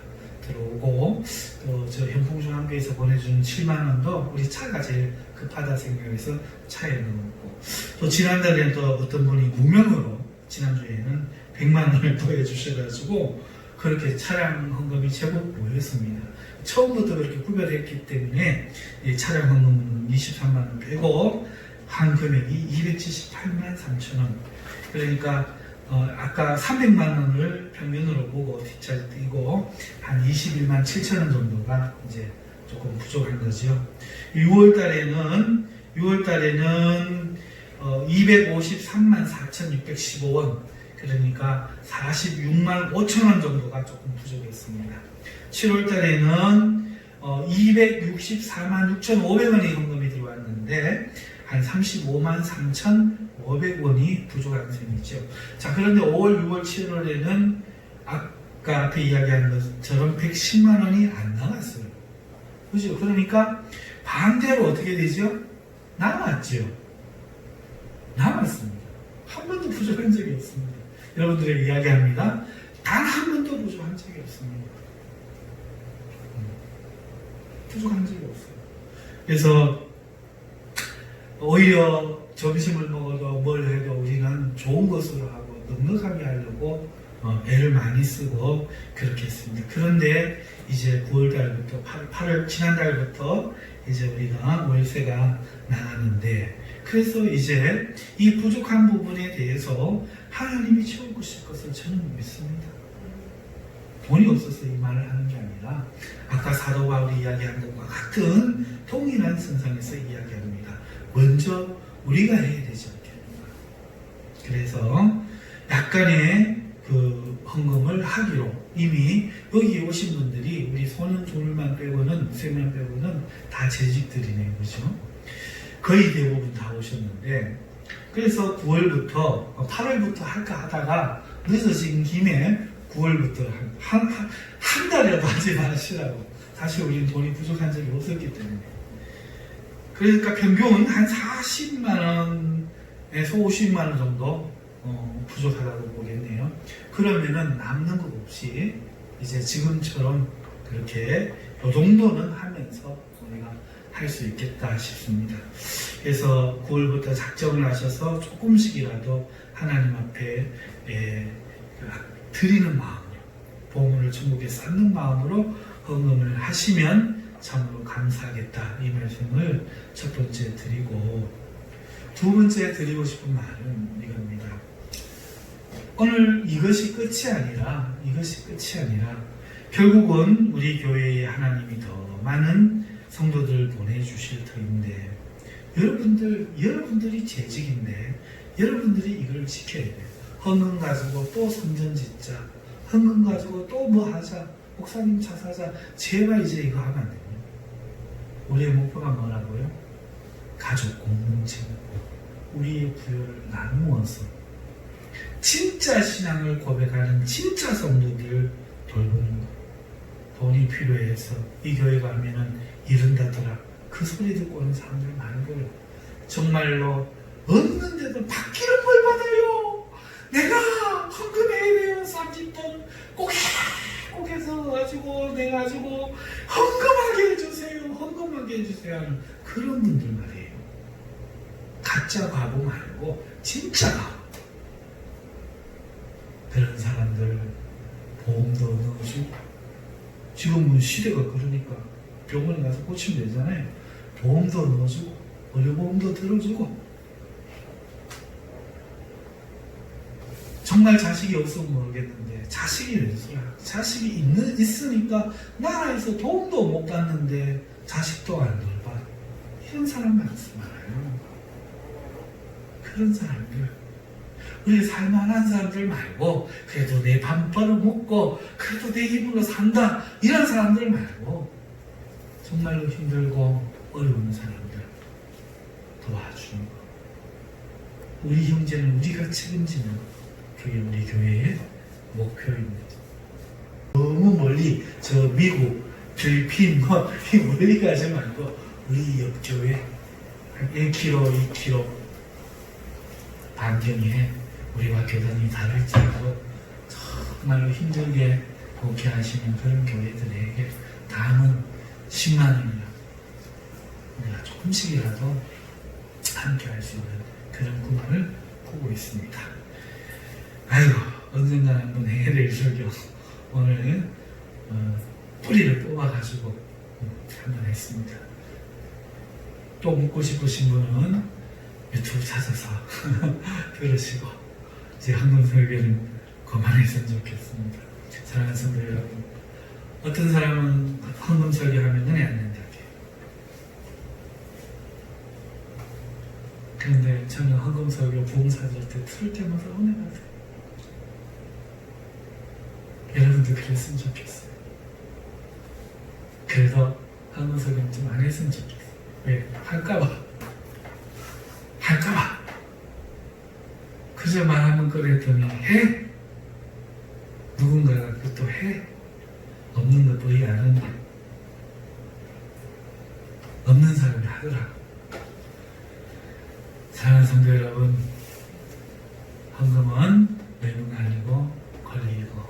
들어오고 또 저 현풍중앙교에서 보내준 7만원도 우리 차가 제일 급하다 생각해서 차에 넣었고 또 지난달에는 또 어떤 분이 무명으로 지난주에는 100만원을 더 해주셔가지고 그렇게 차량 헌금이 제법 모였습니다. 처음부터 그렇게 구별했기 때문에 이 차량 헌금은 23만원 빼고 한 금액이 278만 3천원. 그러니까 아까 300만원을 평균으로 보고 뒷자리 띄고 한 21만 7천원 정도가 이제 조금 부족한 거죠. 6월달에는 253만 4,615원. 그러니까 46만 5천원 정도가 조금 부족했습니다. 7월달에는 264만 6,500원의 현금이 들어왔는데 한 35만 3,500원이 부족한 셈이죠. 자, 그런데 5월, 6월, 7월에는 아까 앞에 이야기한 것처럼 110만 원이 안 나왔어요. 그죠? 그러니까 반대로 어떻게 되죠? 남았죠. 남았습니다. 한 번도 부족한 적이 없습니다. 여러분들에게 이야기합니다. 단 한 번도 부족한 적이 없습니다. 부족한 적이 없어요. 그래서 오히려 점심을 먹어도 뭘 해도 우리는 좋은 것으로 하고 넉넉하게 하려고 애를 많이 쓰고 그렇게 했습니다. 그런데 이제 9월달부터 8월 지난달부터 이제 우리가 월세가 나가는데 그래서 이제 이 부족한 부분에 대해서 하나님이 채워주실 것을 저는 믿습니다. 돈이 없어서 이 말을 하는 게 아니라 아까 사도 바울이 이야기한 것과 같은 동일한 선상에서 이야기합니다. 먼저 우리가 해야 되지 않겠는가. 그래서 약간의 그 헌금을 하기로 이미 여기 오신 분들이 우리 소년 둘만 빼고는, 세 명 빼고는 다 재직들이네요. 그죠? 거의 대부분 다 오셨는데, 그래서 9월부터 8월부터 할까 하다가 늦어진 김에 9월부터 한 달이라도 하지 마시라고. 사실 우리는 돈이 부족한 적이 없었기 때문에. 그러니까 평균 한 40만 원에서 50만 원 정도 부족하다고 보겠네요. 그러면은 남는 것 없이 이제 지금처럼 그렇게 이 정도는 하면서 우리가 할 수 있겠다 싶습니다. 그래서 9월부터 작정을 하셔서 조금씩이라도 하나님 앞에 드리는 마음으로, 보물을 천국에 쌓는 마음으로 헌금을 하시면 참으로 감사하겠다, 이 말씀을 첫 번째 드리고, 두 번째 드리고 싶은 말은 이겁니다. 오늘 이것이 끝이 아니라 결국은 우리 교회에 하나님이 더 많은 성도들을 보내주실 터인데, 여러분들이 재직인데 여러분들이 이걸 지켜야 돼요. 헌금 가지고 또 성전 짓자, 헌금 가지고 또 뭐 하자, 목사님 차 사자, 제발 이제 이거 하면 안 됩니다. 우리의 목표가 뭐라고요? 가족 공동체, 우리의 부여를 나누어서 진짜 신앙을 고백하는 진짜 성도들을 돌보는 것. 돈이 필요해서 이 교회 가면은 이른다더라, 그 소리 듣고 오는 사람들 말고요. 정말로 없는데도 받기를 뭘 받아요. 내가 헌금해야 돼요. 30돈 꼭 해서 가지고 내가 가지고 헌금하게 해주세요 하는 그런 분들 말이에요. 가짜 과부 말고 진짜 과부. 그런 사람들 보험도 넣어주고, 지금은 시대가 그러니까 병원에 가서 고치면 되잖아요. 보험도 넣어주고, 의료보험도 들어주고. 정말 자식이 없으면 모르겠는데 자식이 웬수야. 자식이 있으니까 나라에서 도움도 못 받는데 자식도 안 돌봐. 이런 사람 많아요. 그런 사람들, 우리 살만한 사람들 말고, 그래도 내 밥 벌어먹고 그래도 내 힘으로 산다, 이런 사람들 말고 정말로 힘들고 어려운 사람들 도와주는 거. 우리 형제는 우리가 책임지는 거. 그게 우리 교회의 목표입니다. 너무 멀리 저 미국, 필리핀 멀리 가지 말고 우리 옆 교회 한 1km, 2km 반경에 우리와 교단이 다를지라도 정말로 힘들게 목회하시는 그런 교회들에게 다음은 10만 원이라도 우리가 조금씩이라도 함께 할 수 있는 그런 꿈을 꾸고 있습니다. 아이고, 언젠가 한번 해야 될 설교. 오늘 뿌리를 뽑아가지고 한번 했습니다. 또 묻고 싶으신 분은 유튜브 찾아서 들으시고, 제 헌금 설교는 그만했으면 좋겠습니다. 사랑하는 성도 여러분, 어떤 사람은 헌금 설교하면 은혜 안 된다. 그런데 저는 헌금 설교 부흥사절 때 틀을 때마다 은혜 받아요. 여러분도 그랬으면 좋겠어요. 그래서 헌금 설교는 좀 안 했으면 좋겠어요. 왜? 할까봐. 그저 말하면 그랬더니 해? 누군가가 그것도 해? 없는 것도 이 아는데 없는 사람이 하더라. 사랑하는 성도 여러분, 헌금은 외모가 아니고 권리이고,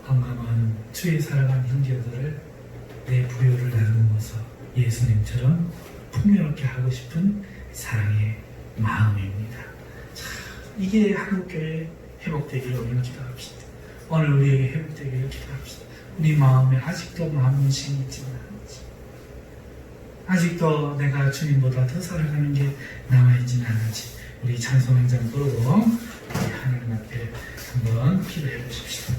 헌금은 주의 살아가는 형제들을 내 부요를 나누면서 예수님처럼 풍요롭게 하고 싶은 사랑의 마음입니다. 자, 이게 한국교회 회복되기를 우리는 기도합시다. 오늘 우리에게 회복되기를 기도합시다. 우리 마음에 아직도 마음문심이 있지는 않은지, 아직도 내가 주님보다 더 살아가는 게 남아있지는 않은지, 우리 찬송 한 장 부르고 우리 하나님 앞에 한번 기도해 보십시다.